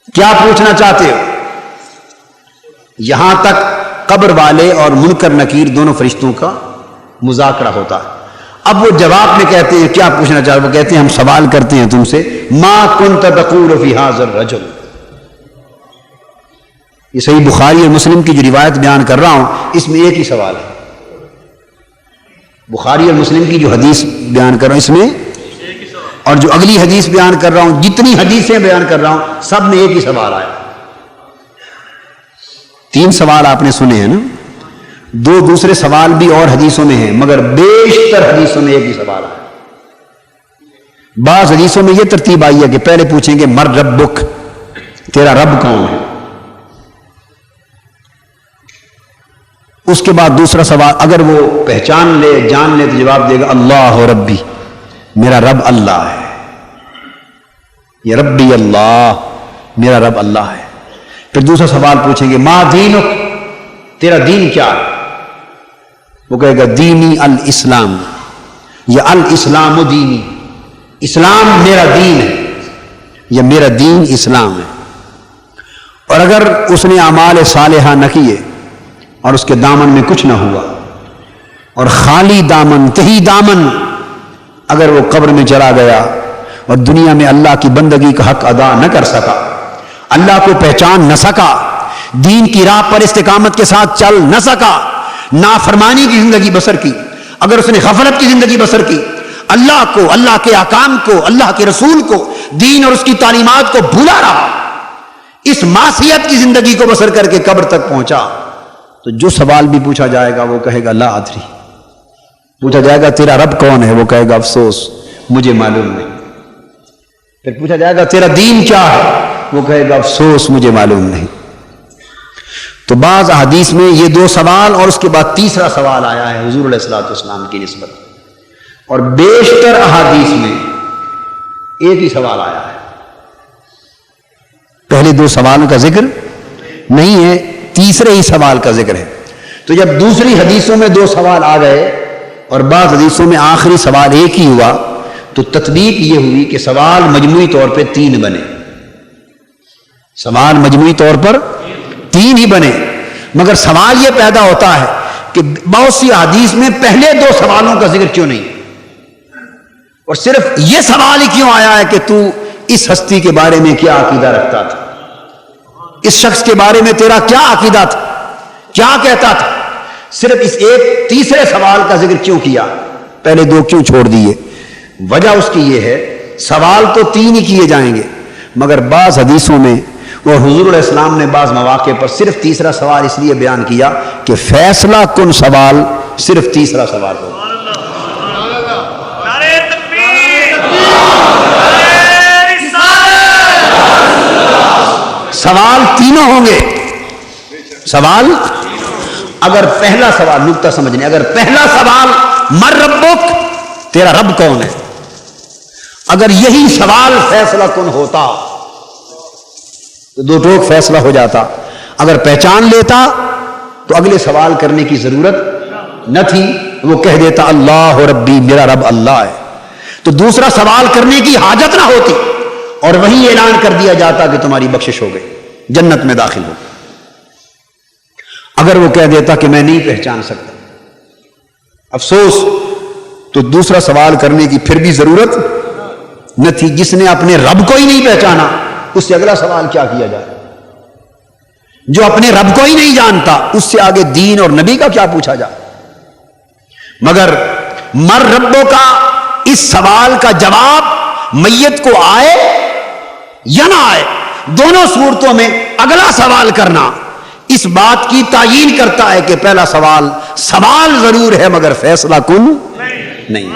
کیا پوچھنا چاہتے ہو؟ یہاں تک قبر والے اور منکر نکیر دونوں فرشتوں کا مذاکرہ ہوتا ہے۔ اب وہ جواب میں کہتے ہیں کیا پوچھنا چاہتے ہیں؟ وہ کہتے ہیں ہم سوال کرتے ہیں تم سے ما کنت تقول فی ھذا الرجل، یہ صحیح بخاری اور مسلم کی جو روایت بیان کر رہا ہوں اس میں ایک ہی سوال ہے، بخاری اور مسلم کی جو حدیث بیان کر رہا ہوں اس میں، اور جو اگلی حدیث بیان کر رہا ہوں، جتنی حدیثیں بیان کر رہا ہوں سب میں ایک ہی سوال آیا۔ 3 سوال آپ نے سنے ہیں نا، 2 دوسرے سوال بھی اور حدیثوں میں ہیں، مگر بیشتر حدیثوں میں ایک ہی سوال آیا۔ بعض حدیثوں میں یہ ترتیب آئی ہے کہ پہلے پوچھیں گے مر ربک، تیرا رب کون ہے، اس کے بعد دوسرا سوال اگر وہ پہچان لے جان لے تو جواب دے گا اللہ ربی، میرا رب اللہ ہے، یہ ربی اللہ، میرا رب اللہ ہے۔ پھر دوسرا سوال پوچھیں گے ما دینک، تیرا دین کیا ہے، وہ کہے گا دینی الاسلام، یا الاسلام دینی، اسلام میرا دین ہے، یا میرا دین اسلام ہے۔ اور اگر اس نے اعمال صالحہ نہ کیے اور اس کے دامن میں کچھ نہ ہوا، اور خالی دامن تہی دامن اگر وہ قبر میں چلا گیا اور دنیا میں اللہ کی بندگی کا حق ادا نہ کر سکا، اللہ کو پہچان نہ سکا، دین کی راہ پر استقامت کے ساتھ چل نہ سکا، نافرمانی کی زندگی بسر کی، اگر اس نے غفلت کی زندگی بسر کی، اللہ کو، اللہ کے احکام کو، اللہ کے رسول کو، دین اور اس کی تعلیمات کو بھولا رہا، اس معصیت کی زندگی کو بسر کر کے قبر تک پہنچا، تو جو سوال بھی پوچھا جائے گا وہ کہے گا لا ادری، پوچھا جائے گا تیرا رب کون ہے، وہ کہے گا افسوس مجھے معلوم نہیں، پھر پوچھا جائے گا تیرا دین کیا ہے، وہ کہے گا افسوس مجھے معلوم نہیں۔ تو بعض احادیث میں یہ 2 سوال اور اس کے بعد تیسرا سوال آیا ہے حضور علیہ الصلوۃ والسلام کی نسبت، اور بیشتر احادیث میں ایک ہی سوال آیا ہے، پہلے 2 سوالوں کا ذکر نہیں ہے، تیسرے ہی سوال کا ذکر ہے۔ تو جب دوسری حدیثوں میں 2 سوال آ گئے اور بعض حدیثوں میں آخری سوال ایک ہی ہوا، تو تطبیق یہ ہوئی کہ سوال مجموعی طور پہ 3 بنے، سوال مجموعی طور پر 3 ہی بنے، مگر سوال یہ پیدا ہوتا ہے کہ بہت سی حدیث میں پہلے 2 سوالوں کا ذکر کیوں نہیں، اور صرف یہ سوال ہی کیوں آیا ہے کہ تو اس ہستی کے بارے میں کیا عقیدہ رکھتا تھا، اس شخص کے بارے میں تیرا کیا عقیدہ تھا، کیا کہتا تھا؟ صرف اس ایک تیسرے سوال کا ذکر کیوں کیا، پہلے دو کیوں چھوڑ دیے؟ وجہ اس کی یہ ہے، سوال تو تین ہی کیے جائیں گے، مگر بعض حدیثوں میں اور حضور علیہ السلام نے بعض مواقع پر صرف تیسرا سوال اس لیے بیان کیا کہ فیصلہ کن سوال صرف تیسرا سوال ہوگا۔ سوال تینوں ہوں گے۔ سوال اگر پہلا سوال، نکتہ سمجھنے، اگر پہلا سوال من ربک، تیرا رب کون ہے، اگر یہی سوال فیصلہ کن ہوتا تو دو ٹوک فیصلہ ہو جاتا، اگر پہچان لیتا تو اگلے سوال کرنے کی ضرورت نہ تھی، وہ کہہ دیتا اللہ ربی، میرا رب اللہ ہے، تو دوسرا سوال کرنے کی حاجت نہ ہوتی، اور وہی اعلان کر دیا جاتا کہ تمہاری بخشش ہو گئی، جنت میں داخل ہو۔ اگر وہ کہہ دیتا کہ میں نہیں پہچان سکتا، افسوس، تو دوسرا سوال کرنے کی پھر بھی ضرورت نہ تھی۔ جس نے اپنے رب کو ہی نہیں پہچانا، اس سے اگلا سوال کیا کیا جائے؟ جو اپنے رب کو ہی نہیں جانتا، اس سے آگے دین اور نبی کا کیا پوچھا جائے؟ مگر مر ربوں کا اس سوال کا جواب میت کو آئے یا نہ آئے، دونوں صورتوں میں اگلا سوال کرنا اس بات کی تعیین کرتا ہے کہ پہلا سوال سوال ضرور ہے مگر فیصلہ کن نہیں۔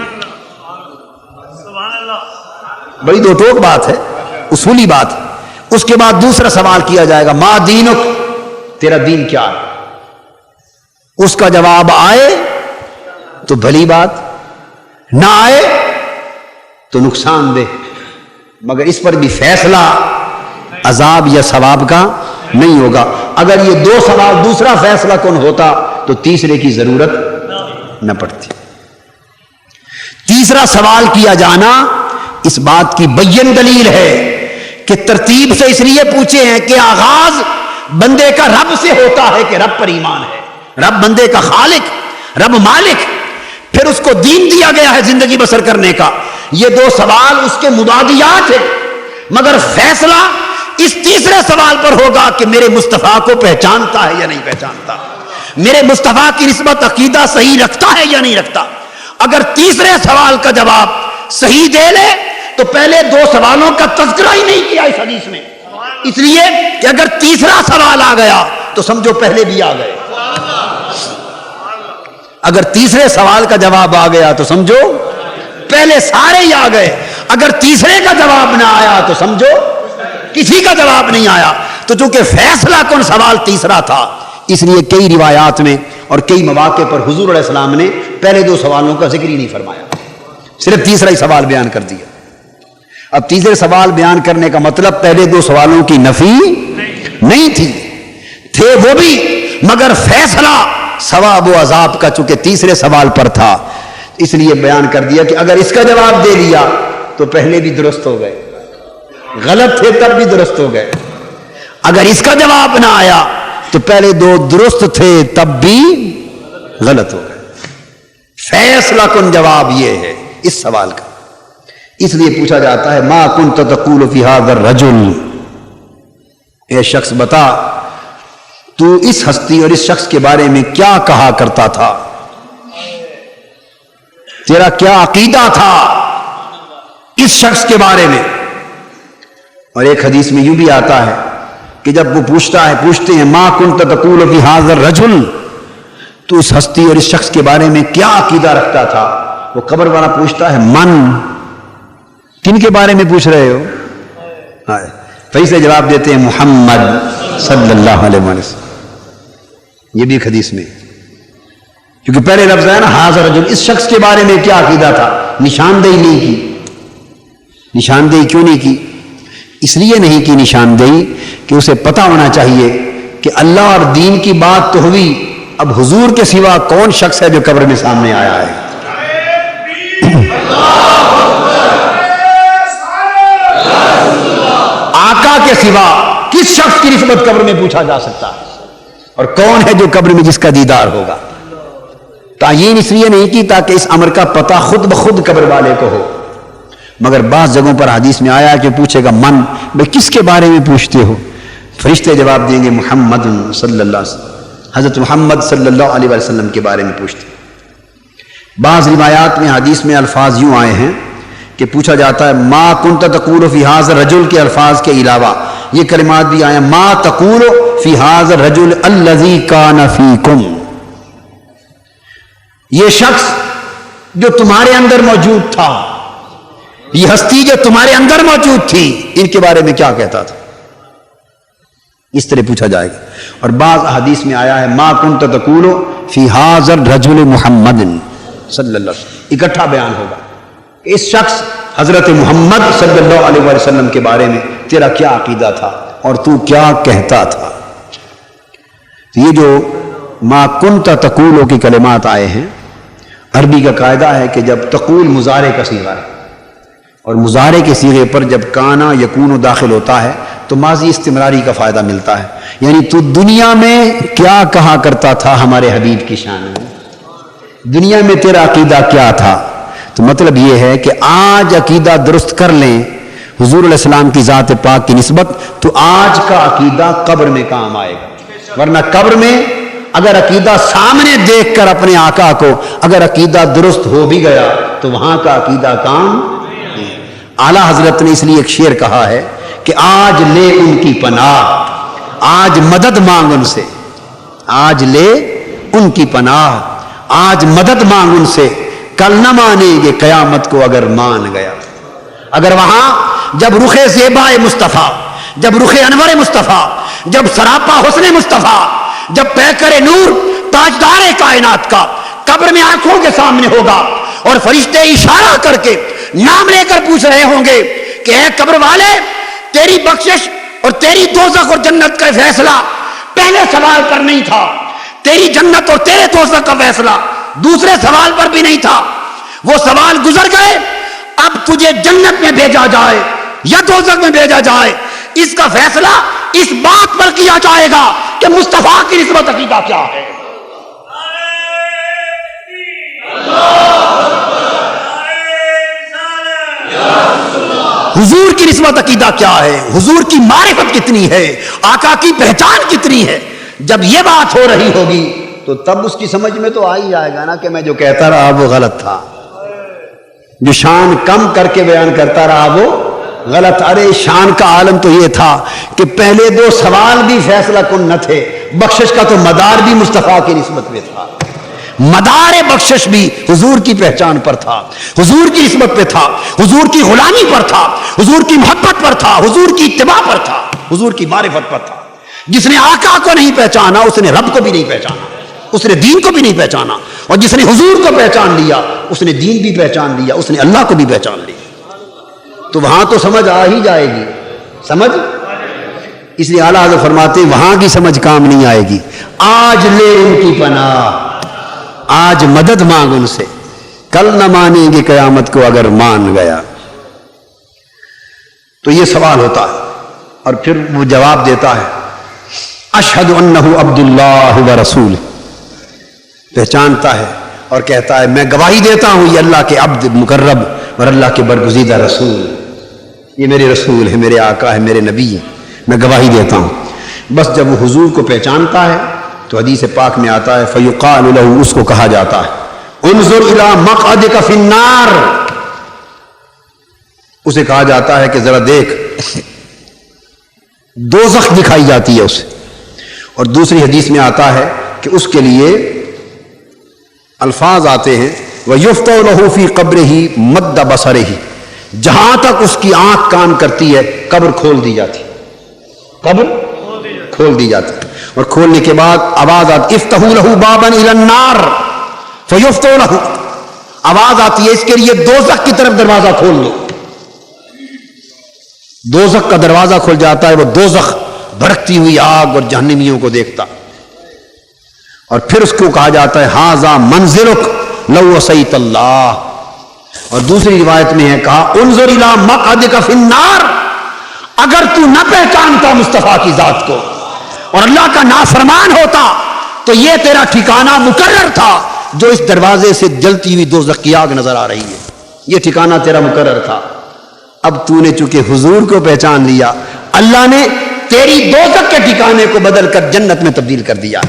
بڑی دو ٹوک بات ہے، اصولی بات ہے۔ اس کے بعد دوسرا سوال کیا جائے گا، ما دینک، تیرا دین کیا ہے؟ اس کا جواب آئے تو بھلی بات، نہ آئے تو نقصان دہ، مگر اس پر بھی فیصلہ عذاب یا ثواب کا نہیں ہوگا۔ اگر یہ دو سوال دوسرا فیصلہ کن ہوتا تو تیسرے کی ضرورت نہ پڑتی۔ تیسرا سوال کیا جانا اس بات کی بین دلیل ہے کہ ترتیب سے اس لیے پوچھے ہیں کہ آغاز بندے کا رب سے ہوتا ہے کہ رب پر ایمان ہے، رب بندے کا خالق، رب مالک، پھر اس کو دین دیا گیا ہے زندگی بسر کرنے کا۔ یہ دو سوال اس کے مدادیات ہیں، مگر فیصلہ اس تیسرے سوال پر ہوگا کہ میرے مصطفیٰ کو پہچانتا ہے یا نہیں پہچانتا، میرے مصطفیٰ کی نسبت عقیدہ صحیح رکھتا ہے یا نہیں رکھتا۔ اگر تیسرے سوال کا جواب صحیح دے لے تو پہلے دو سوالوں کا تذکرہ ہی نہیں کیا اس حدیث میں، اس لیے کہ اگر تیسرا سوال آ گیا تو سمجھو پہلے بھی آ گئے، اگر تیسرے سوال کا جواب آ گیا تو سمجھو پہلے سارے ہی آ گئے، اگر تیسرے کا جواب نہ آیا تو سمجھو کسی کا جواب نہیں آیا۔ تو چونکہ فیصلہ کن سوال تیسرا تھا، اس لیے کئی روایات میں اور کئی مواقع پر حضور علیہ السلام نے پہلے دو سوالوں کا ذکر ہی نہیں فرمایا، صرف تیسرا ہی سوال بیان کر دیا۔ اب تیسرے سوال بیان کرنے کا مطلب پہلے دو سوالوں کی نفی نہیں تھے وہ بھی، مگر فیصلہ ثواب و عذاب کا چونکہ تیسرے سوال پر تھا، اس لیے بیان کر دیا کہ اگر اس کا جواب دے دیا تو پہلے بھی درست ہو گئے، غلط تھے تب بھی درست ہو گئے، اگر اس کا جواب نہ آیا تو پہلے دو درست تھے تب بھی غلط ہو گئے۔ فیصلہ کن جواب یہ ہے اس سوال کا، اس لیے پوچھا جاتا ہے ما کنت تقول فی ھذا الرجل، اے شخص بتا تو اس ہستی اور اس شخص کے بارے میں کیا کہا کرتا تھا، تیرا کیا عقیدہ تھا اس شخص کے بارے میں۔ اور ایک حدیث میں یوں بھی آتا ہے کہ جب وہ پوچھتے ہیں ما کنت تقول فی ھذا الرجل، تو اس ہستی اور اس شخص کے بارے میں کیا عقیدہ رکھتا تھا، وہ قبر والا پوچھتا ہے من، کن کے بارے میں پوچھ رہے ہو؟ فیصلے جواب دیتے ہیں محمد صلی اللہ علیہ وسلم۔ یہ بھی ایک حدیث میں، کیونکہ پہلے لفظ ہے نا ھذا الرجل، اس شخص کے بارے میں کیا عقیدہ تھا، نشاندہی نہیں کی۔ نشاندہی کیوں نہیں کی؟ اس لیے نہیں کی نشاندہی کہ اسے پتہ ہونا چاہیے کہ اللہ اور دین کی بات تو ہوئی، اب حضور کے سوا کون شخص ہے جو قبر میں سامنے آیا ہے؟ آقا کے سوا کس شخص کی نسبت قبر میں پوچھا جا سکتا ہے، اور کون ہے جو قبر میں جس کا دیدار ہوگا؟ تعیین اس لیے نہیں کی تاکہ اس امر کا پتہ خود بخود قبر والے کو ہو، مگر بعض جگہوں پر حدیث میں آیا کہ پوچھے گا من، بھائی کس کے بارے میں پوچھتے ہو؟ فرشتے جواب دیں گے محمد صلی اللہ علیہ وسلم، حضرت محمد صلی اللہ علیہ وسلم کے بارے میں پوچھتے ہیں۔ بعض روایات میں حدیث میں الفاظ یوں آئے ہیں کہ پوچھا جاتا ہے ما کنت تقول فی ھذا الرجل کے الفاظ کے علاوہ یہ کلمات بھی آئے ہیں، ما تقول فی ھذا الرجل الذی کان فیکم، یہ شخص جو تمہارے اندر موجود تھا، یہ ہستی جو تمہارے اندر موجود تھی، ان کے بارے میں کیا کہتا تھا؟ اس طرح پوچھا جائے گا۔ اور بعض احادیث میں آیا ہے ما کنت تقول فی ھذا الرجل محمد صلی اللہ علیہ وسلم، اکٹھا بیان ہوگا کہ اس شخص حضرت محمد صلی اللہ علیہ وسلم کے بارے میں تیرا کیا عقیدہ تھا اور تو کیا کہتا تھا۔ تو یہ جو ما کنت تقول کی کلمات آئے ہیں، عربی کا قاعدہ ہے کہ جب تقول مضارع کا صیغہ ہے اور مضارع کے صیغے پر جب کانا یکون داخل ہوتا ہے تو ماضی استمراری کا فائدہ ملتا ہے، یعنی تو دنیا میں کیا کہا کرتا تھا ہمارے حبیب کی شان میں، دنیا میں تیرا عقیدہ کیا تھا۔ تو مطلب یہ ہے کہ آج عقیدہ درست کر لیں حضور علیہ السلام کی ذات پاک کی نسبت، تو آج کا عقیدہ قبر میں کام آئے گا، ورنہ قبر میں اگر عقیدہ سامنے دیکھ کر اپنے آقا کو اگر عقیدہ درست ہو بھی گیا تو وہاں کا عقیدہ کام نہیں۔ اعلیٰ حضرت نے اس لیے ایک شعر کہا ہے کہ آج لے ان کی پناہ، آج مدد مانگ ان سے، آج لے ان کی پناہ، آج مدد مانگ ان سے، کل نہ مانیں گے قیامت کو اگر مان گیا۔ اگر وہاں جب رخ زیبا مصطفیٰ، جب رخ انور مصطفیٰ، جب سراپا حسن مصطفیٰ، جب پیکر نور تاجدار کائنات کا قبر میں آنکھوں کے سامنے ہوگا اور فرشتے اشارہ کر کے نام لے کر پوچھ رہے ہوں گے کہ اے قبر والے، تیری بخشش اور تیری دوزخ اور جنت کا فیصلہ پہلے سوال پر نہیں تھا، تیری جنت اور تیرے دوزخ کا فیصلہ دوسرے سوال پر بھی نہیں تھا، وہ سوال گزر گئے، اب تجھے جنت میں بھیجا جائے یا دوزخ میں بھیجا جائے، اس کا فیصلہ اس بات پر کیا جائے گا کہ مصطفیٰ کی نسبت عقیدہ کیا ہے۔ حضور کی نسبت عقیدہ کیا ہے، حضور کی معرفت کتنی ہے، آقا کی پہچان کتنی ہے۔ جب یہ بات ہو رہی ہوگی تو تب اس کی سمجھ میں تو آ ہی جائے گا نا کہ میں جو کہتا رہا وہ غلط تھا، جو شان کم کر کے بیان کرتا رہا وہ غلط۔ ارے شان کا عالم تو یہ تھا کہ پہلے دو سوال بھی فیصلہ کن نہ تھے، بخشش کا تو مدار بھی مصطفیٰ کی نسبت پہ تھا، مدار بخشش بھی حضور کی پہچان پر تھا، حضور کی نسبت پہ تھا، حضور کی غلامی پر تھا، حضور کی محبت پر تھا، حضور کی اتباع پر تھا، حضور کی معرفت پر تھا۔ جس نے آقا کو نہیں پہچانا اس نے رب کو بھی نہیں پہچانا، اس نے دین کو بھی نہیں پہچانا، اور جس نے حضور کو پہچان لیا اس نے دین بھی پہچان لیا، اس نے اللہ کو بھی پہچان لیا۔ تو وہاں تو سمجھ آ ہی جائے گی، سمجھ۔ اس لیے اعلیٰ حضرت فرماتے ہیں وہاں کی سمجھ کام نہیں آئے گی، آج لے ان کی پناہ، آج مدد مانگ ان سے، کل نہ مانیں گے قیامت کو اگر مان گیا۔ تو یہ سوال ہوتا ہے اور پھر وہ جواب دیتا ہے اشہد انہ عبد اللہ و رسول، پہچانتا ہے اور کہتا ہے میں گواہی دیتا ہوں یہ اللہ کے عبد مقرب اور اللہ کے برگزیدہ رسول، یہ میرے رسول ہے، میرے آقا ہے، میرے نبی ہے، میں گواہی دیتا ہوں۔ بس جب وہ حضور کو پہچانتا ہے تو حدیث پاک میں آتا ہے فیقال لہ، اس کو کہا جاتا ہے انظر الی مقعدک فی النار، اسے کہا جاتا ہے کہ ذرا دیکھ، دوزخ دکھائی جاتی ہے اسے۔ اور دوسری حدیث میں آتا ہے کہ اس کے لیے الفاظ آتے ہیں وَيُفْتَحُ لَهُ فِي قَبْرِهِ مَدَّ بَصَرِهِ، جہاں تک اس کی آنکھ کام کرتی ہے قبر کھول دی جاتی، قبر کھول دی جاتی، اور کھولنے کے بعد آواز آتی افتحوا له بابا الى النار فیفتح له، آواز آتی ہے اس کے لیے دوزخ کی طرف دروازہ کھول دو، دوزخ کا دروازہ کھل جاتا ہے، وہ دوزخ بھڑکتی ہوئی آگ اور جہنمیوں کو دیکھتا، اور پھر اس کو کہا جاتا ہے ھذا منزلک لو عصیت اللہ۔ اور دوسری روایت میں ہے کہا انظر الی مقعدک فی النار، اگر تو نہ پہچانتا مصطفیٰ کی ذات کو اور اللہ کا نافرمان ہوتا تو یہ تیرا ٹھکانہ مقرر تھا، جو اس دروازے سے جلتی ہوئی دوزخ کی آگ نظر آ رہی ہے، یہ ٹھکانہ تیرا مقرر تھا۔ اب تو نے چونکہ حضور کو پہچان لیا، اللہ نے تیری دوزخ کے ٹھکانے کو بدل کر جنت میں تبدیل کر دیا۔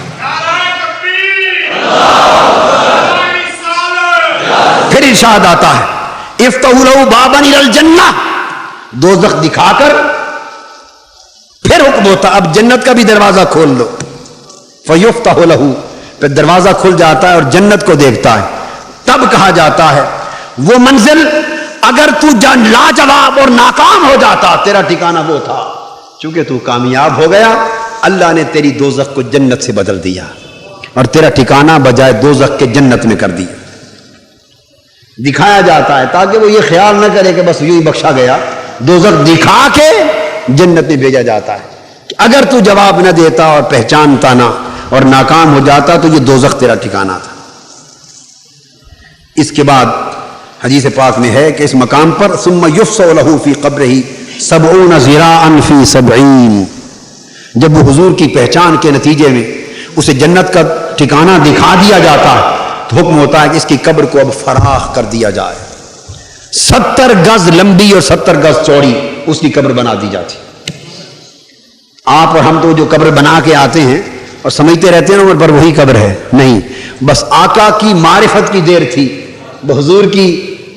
پھر ارشاد آتا ہے افتحوا لہ بابا الی الجنہ، دوزخ دکھا کر پھر حکم ہوتا اب جنت کا بھی دروازہ کھول لو، فیفتح لہ، پھر دروازہ کھل جاتا ہے اور جنت کو دیکھتا ہے۔ تب کہا جاتا ہے وہ منزل اگر تو لاجواب اور ناکام ہو جاتا، تیرا ٹھکانہ وہ تھا، چونکہ تو کامیاب ہو گیا، اللہ نے تیری دوزخ کو جنت سے بدل دیا اور تیرا ٹھکانہ بجائے دوزخ کے جنت میں کر دیا۔ دکھایا جاتا ہے تاکہ وہ یہ خیال نہ کرے کہ بس یوں ہی بخشا گیا، دوزخ دکھا کے جنت میں بھیجا جاتا ہے کہ اگر تو جواب نہ دیتا اور پہچانتا نہ اور ناکام ہو جاتا تو یہ دوزخ تیرا ٹھکانہ تھا۔ اس کے بعد حدیث پاک میں ہے کہ اس مقام پر ثم یفصح لہ فی قبرہ 70 ذراعا فی 70، جب وہ حضور کی پہچان کے نتیجے میں اسے جنت کا ٹھکانہ دکھا دیا جاتا ہے تو حکم ہوتا ہے کہ اس کی قبر کو اب فراخ کر دیا جائے، 70 گز لمبی اور 70 گز چوڑی اس کی قبر بنا دی جاتی۔ آپ اور ہم تو جو قبر بنا کے آتے ہیں اور سمجھتے رہتے ہیں عمر پر وہی قبر ہے، نہیں، بس آقا کی معرفت کی دیر تھی، حضور کی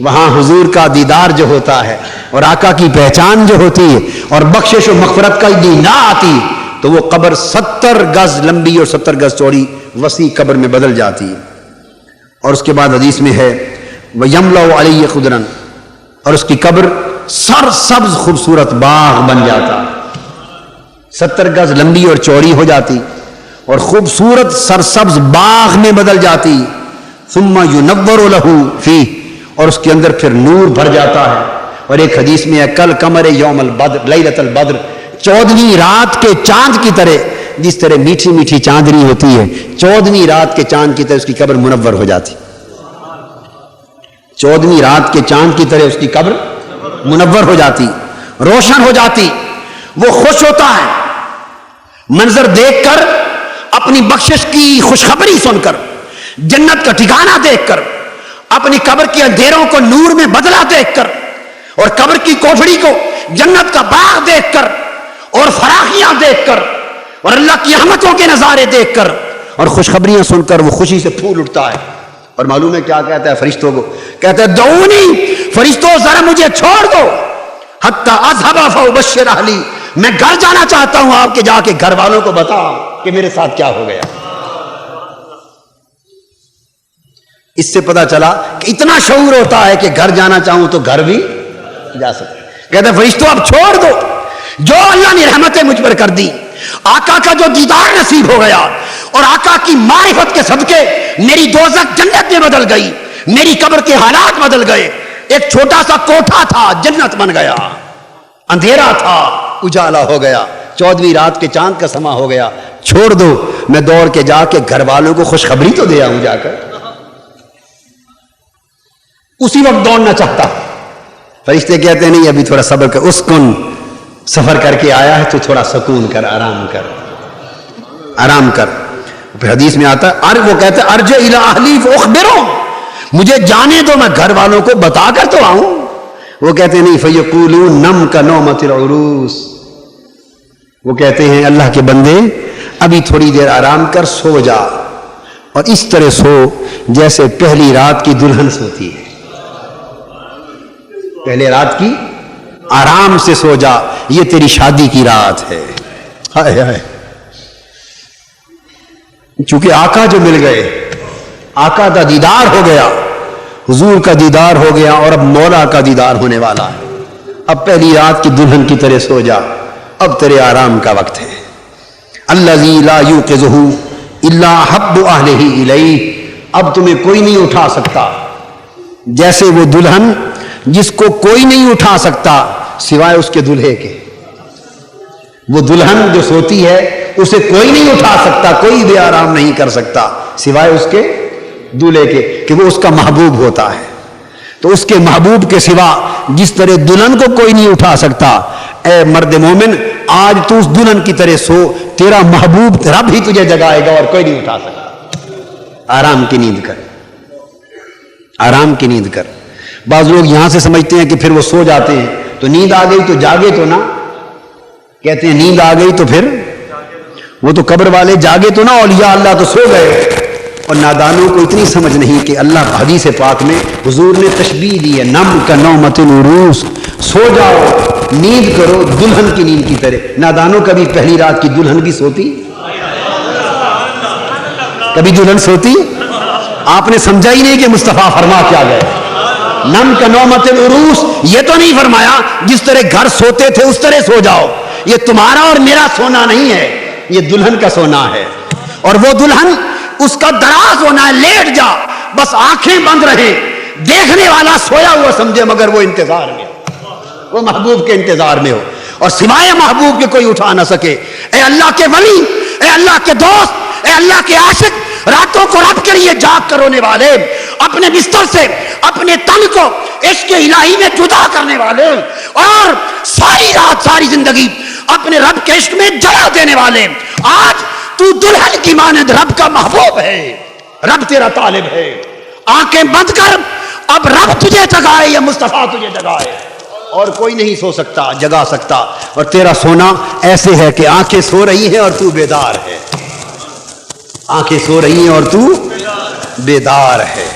وہاں حضور کا دیدار جو ہوتا ہے اور آقا کی پہچان جو ہوتی ہے اور بخشش و مغفرت کا دین نہ آتی تو وہ قبر 70 گز لمبی اور 70 گز چوڑی وسیع قبر میں بدل جاتی ہے۔ اور اس کے بعد حدیث میں ہے وَيَمْلَأُ عَلَيْهِ خُدْرًا، اور اس کی قبر سرسبز خوبصورت باغ بن جاتا، 70 گز لمبی اور چوڑی ہو جاتی اور خوبصورت سرسبز باغ میں بدل جاتی۔ ثم يُنَوَّرُ لَهُ فِيهِ، اور اس کے اندر پھر نور بھر جاتا ہے۔ اور ایک حدیث میں ہے کل قمر یوم البدر لیلۃ البدر، 14ویں رات کے چاند کی طرح، جس طرح میٹھی میٹھی چاندنی ہوتی ہے 14ویں رات کے چاند کی طرح اس کی قبر منور ہو جاتی، 14ویں رات کے چاند کی طرح اس کی قبر منور ہو جاتی، روشن ہو جاتی۔ وہ خوش ہوتا ہے منظر دیکھ کر، اپنی بخشش کی خوشخبری سن کر، جنت کا ٹھکانہ دیکھ کر، اپنی قبر کے اندھیروں کو نور میں بدلا دیکھ کر، اور قبر کی کوٹھڑی کو جنت کا باغ دیکھ کر، اور فراخیاں دیکھ کر، اور اللہ کی رحمتوں کے نظارے دیکھ کر، اور خوشخبریاں سن کر وہ خوشی سے پھول اٹھتا ہے۔ اور معلوم ہے کیا کہتا ہے فرشتوں کو؟ کہتا ہے دعونی، فرشتوں ذرا مجھے چھوڑ دو، حتی اذهب فابشر اہلی، میں گھر جانا چاہتا ہوں، آپ کے جا کے گھر والوں کو بتا کہ میرے ساتھ کیا ہو گیا۔ اس سے پتا چلا کہ اتنا شعور ہوتا ہے کہ گھر جانا چاہوں تو گھر بھی جا سکتا۔ کہتا ہے فرشتوں اب چھوڑ دو، جو اللہ نے رحمتیں مجھ پر کر دی، آقا کا جو دیدار نصیب ہو گیا اور آقا کی معرفت کے صدقے میری دوزخ جنت میں بدل گئی، میری قبر کے حالات بدل گئے، ایک چھوٹا سا کوٹھا تھا جنت بن گیا، اندھیرا تھا اجالا ہو گیا، 14ویں رات کے چاند کا سما ہو گیا، چھوڑ دو، میں دوڑ کے جا کے گھر والوں کو خوشخبری تو دے آؤں جا کر۔ اسی وقت دوڑنا چاہتا، فرشتے کہتے ہیں نہیں ابھی تھوڑا صبر کر، اسکن، سفر کر کے آیا ہے تو تھوڑا سکون کر، آرام کر، آرام کر۔ پھر حدیث میں آتا ہے وہ کہتے ہیں ارجع الی اہلی فاخبرہم، مجھے جانے دو میں گھر والوں کو بتا کر تو آؤں۔ وہ کہتے ہیں نہیں، فیقولون نم کنومۃ العروس، وہ کہتے ہیں اللہ کے بندے ابھی تھوڑی دیر آرام کر، سو جا، اور اس طرح سو جیسے پہلی رات کی دلہن سوتی ہے، پہلے رات کی آرام سے سو جا، یہ تیری شادی کی رات ہے۔ ہائے ہائے، چونکہ آقا جو مل گئے، آقا کا دیدار ہو گیا، حضور کا دیدار ہو گیا، اور اب مولا کا دیدار ہونے والا ہے، اب پہلی رات کی دلہن کی طرح سو جا، اب تیرے آرام کا وقت ہے۔ الذی لا یوقظہ الا حب اہلہ الیہ، اب تمہیں کوئی نہیں اٹھا سکتا، جیسے وہ دلہن جس کو کوئی نہیں اٹھا سکتا سوائے اس کے دلہے کے، وہ دلہن جو سوتی ہے اسے کوئی نہیں اٹھا سکتا، کوئی بھی آرام نہیں کر سکتا سوائے اس کے دلہے کے، کہ وہ اس کا محبوب ہوتا ہے۔ تو اس کے محبوب کے سوا جس طرح دلہن کو کوئی نہیں اٹھا سکتا، اے مرد مومن آج تو اس دلہن کی طرح سو، تیرا محبوب رب ہی تجھے جگائے گا اور کوئی نہیں اٹھا سکتا۔ آرام کی نیند کر، آرام کی نیند کر۔ بعض لوگ یہاں سے سمجھتے ہیں کہ پھر وہ سو جاتے ہیں تو نیند آ گئی تو جاگے تو نا، کہتے ہیں نیند آ گئی تو پھر وہ تو قبر والے جاگے تو نا، اولیاء اللہ تو سو گئے. اور نادانوں کو اتنی سمجھ نہیں کہ اللہ حدیث پاک میں حضور نے تشبیہ دی ہے، نم کا نومۃ العروس، سو جاؤ، نیند کرو دلہن کی نیند کی طرح. نادانوں کبھی پہلی رات کی دلہن بھی سوتی؟ کبھی دلہن سوتی؟ آپ نے سمجھا ہی نہیں کہ مصطفیٰ فرما کیا گئے. نم کا نومۃ العروس، یہ تو نہیں فرمایا جس طرح گھر سوتے تھے اس طرح سو جاؤ. یہ تمہارا اور میرا سونا نہیں ہے، یہ دلہن کا سونا ہے. اور وہ دلہن اس کا دراز ہونا ہے، لیٹ جا، بس آنکھیں بند رہے، دیکھنے والا سویا ہوا سمجھے مگر وہ انتظار میں ہو، وہ محبوب کے انتظار میں ہو، اور سوائے محبوب کے کوئی اٹھا نہ سکے. اے اللہ کے ولی، اے اللہ کے دوست، اے اللہ کے عاشق، راتوں کو رب کے لیے جاگ کر رونے والے، اپنے بستر سے اپنے تن کو عشق الہی میں جدا کرنے والے، اور ساری رات ساری زندگی اپنے رب کے عشق میں جلا دینے والے، آج تو دلہن کی مانند رب کا محبوب ہے، رب تیرا طالب ہے. آنکھیں بند کر، اب رب تجھے جگائے یا مصطفیٰ تجھے جگائے، اور کوئی نہیں سو سکتا جگا سکتا. اور تیرا سونا ایسے ہے کہ آنکھیں سو رہی ہیں اور تو بیدار ہے، آنکھیں سو رہی ہیں اور تو بیدار ہے.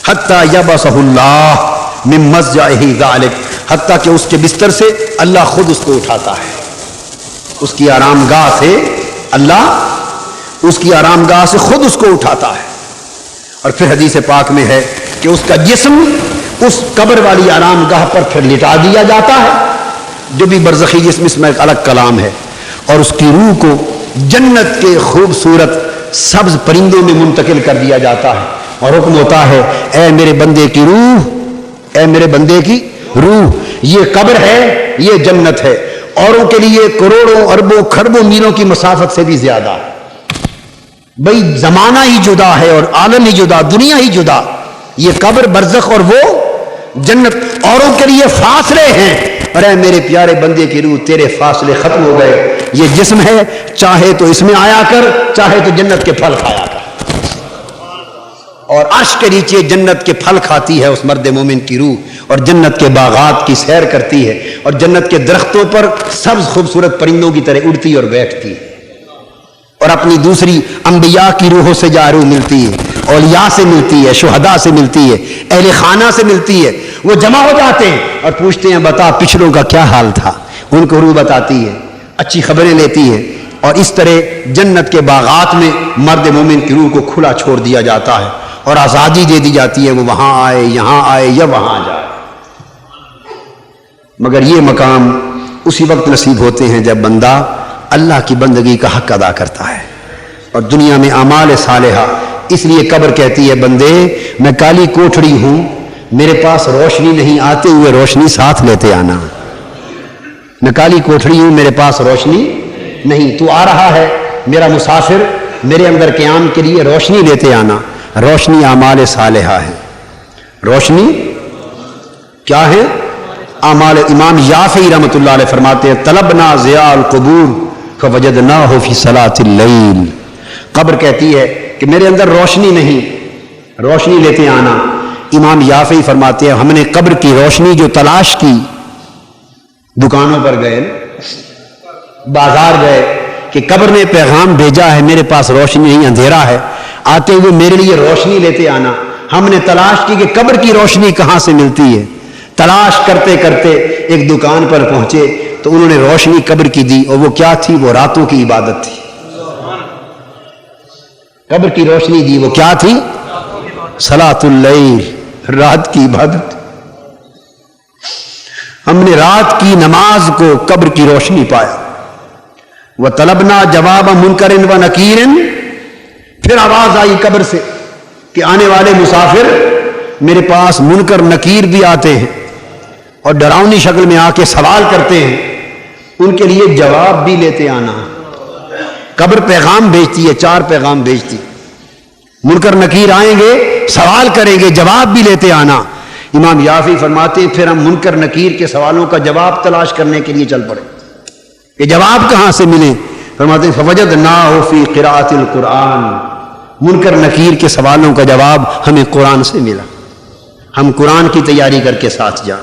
حتیٰ یبعثہ اللہ من مضجعہ ذلک، حتیٰ کہ اس کے بستر سے اللہ خود اس کو اٹھاتا ہے، اس کی آرام گاہ سے اللہ اس کی آرام گاہ سے خود اس کو اٹھاتا ہے. اور پھر حدیث پاک میں ہے کہ اس کا جسم اس قبر والی آرام گاہ پر پھر لٹا دیا جاتا ہے، جو بھی برزخی جسم، اس میں ایک الگ کلام ہے. اور اس کی روح کو جنت کے خوبصورت سبز پرندوں میں منتقل کر دیا جاتا ہے، اور حکم ہوتا ہے اے میرے بندے کی روح، اے میرے بندے کی روح، یہ قبر ہے، یہ جنت ہے. اوروں کے لیے کروڑوں اربوں کھربوں میلوں کی مسافت سے بھی زیادہ. بھئی زمانہ ہی جدا ہے اور عالم ہی جدا، دنیا ہی جدا. یہ قبر برزخ اور وہ جنت اوروں کے لیے فاصلے ہیں، اور اے میرے پیارے بندے کی روح تیرے فاصلے ختم ہو گئے. یہ جسم ہے، چاہے تو اس میں آیا کر، چاہے تو جنت کے پھل کھایا کر. اور عرش کے نیچے جنت کے پھل کھاتی ہے اس مرد مومن کی روح، اور جنت کے باغات کی سیر کرتی ہے، اور جنت کے درختوں پر سبز خوبصورت پرندوں کی طرح اڑتی اور بیٹھتی ہے، اور اپنی دوسری انبیاء کی روحوں سے جا روح ملتی ہے، اولیاء سے ملتی ہے، شہداء سے ملتی ہے، اہل خانہ سے ملتی ہے. وہ جمع ہو جاتے ہیں اور پوچھتے ہیں بتا پچھلوں کا کیا حال تھا. ان کو روح بتاتی ہے، اچھی خبریں لیتی ہے، اور اس طرح جنت کے باغات میں مرد مومن کی روح کو کھلا چھوڑ دیا جاتا ہے، اور آزادی دے دی جاتی ہے، وہ وہاں آئے، یہاں آئے یا وہاں جائے. مگر یہ مقام اسی وقت نصیب ہوتے ہیں جب بندہ اللہ کی بندگی کا حق ادا کرتا ہے اور دنیا میں اعمال صالحہ. اس لیے قبر کہتی ہے بندے میں کالی کوٹھڑی ہوں، میرے پاس روشنی نہیں، آتے ہوئے روشنی ساتھ لیتے آنا. میں کالی کوٹھڑی ہوں، میرے پاس روشنی نہیں، تو آ رہا ہے میرا مسافر، میرے اندر قیام کے لیے روشنی لیتے آنا. روشنی اعمال صالحہ ہے. روشنی کیا ہے؟ اعمال. امام یافعی رحمۃ اللہ علیہ فرماتے ہیں طلبنا ضیاء القبور فوجدناہ فی صلاۃ اللیل. قبر کہتی ہے کہ میرے اندر روشنی نہیں، روشنی لیتے آنا. امام یافعی فرماتے ہیں ہم نے قبر کی روشنی جو تلاش کی، دکانوں پر گئے، بازار گئے کہ قبر نے پیغام بھیجا ہے میرے پاس روشنی نہیں، اندھیرا ہے، آتے ہوئے میرے لیے روشنی لیتے آنا. ہم نے تلاش کی کہ قبر کی روشنی کہاں سے ملتی ہے. تلاش کرتے کرتے ایک دکان پر پہنچے تو انہوں نے روشنی قبر کی دی، اور وہ کیا تھی؟ وہ راتوں کی عبادت تھی. قبر کی روشنی دی، وہ کیا تھی؟ صلاۃ اللیل، رات کی عبادت. ہم نے رات کی نماز کو قبر کی روشنی پایا. وَطَلَبْنَا جَوَابَ مُنْكَرٍ وَنَكِيرٍ. پھر آواز آئی قبر سے کہ آنے والے مسافر میرے پاس منکر نکیر بھی آتے ہیں اور ڈراؤنی شکل میں آ کے سوال کرتے ہیں، ان کے لیے جواب بھی لیتے آنا. قبر پیغام بھیجتی ہے، 4 پیغام بھیجتی. منکر نکیر آئیں گے، سوال کریں گے، جواب بھی لیتے آنا. امام یافعی فرماتے ہیں پھر ہم منکر نکیر کے سوالوں کا جواب تلاش کرنے کے لیے چل پڑے کہ جواب کہاں سے ملے. فرماتے ہیں فوجدناہ فی قراءۃ القرآن. منکر نکیر کے سوالوں کا جواب ہمیں قرآن سے ملا. ہم قرآن کی تیاری کر کے ساتھ جائیں.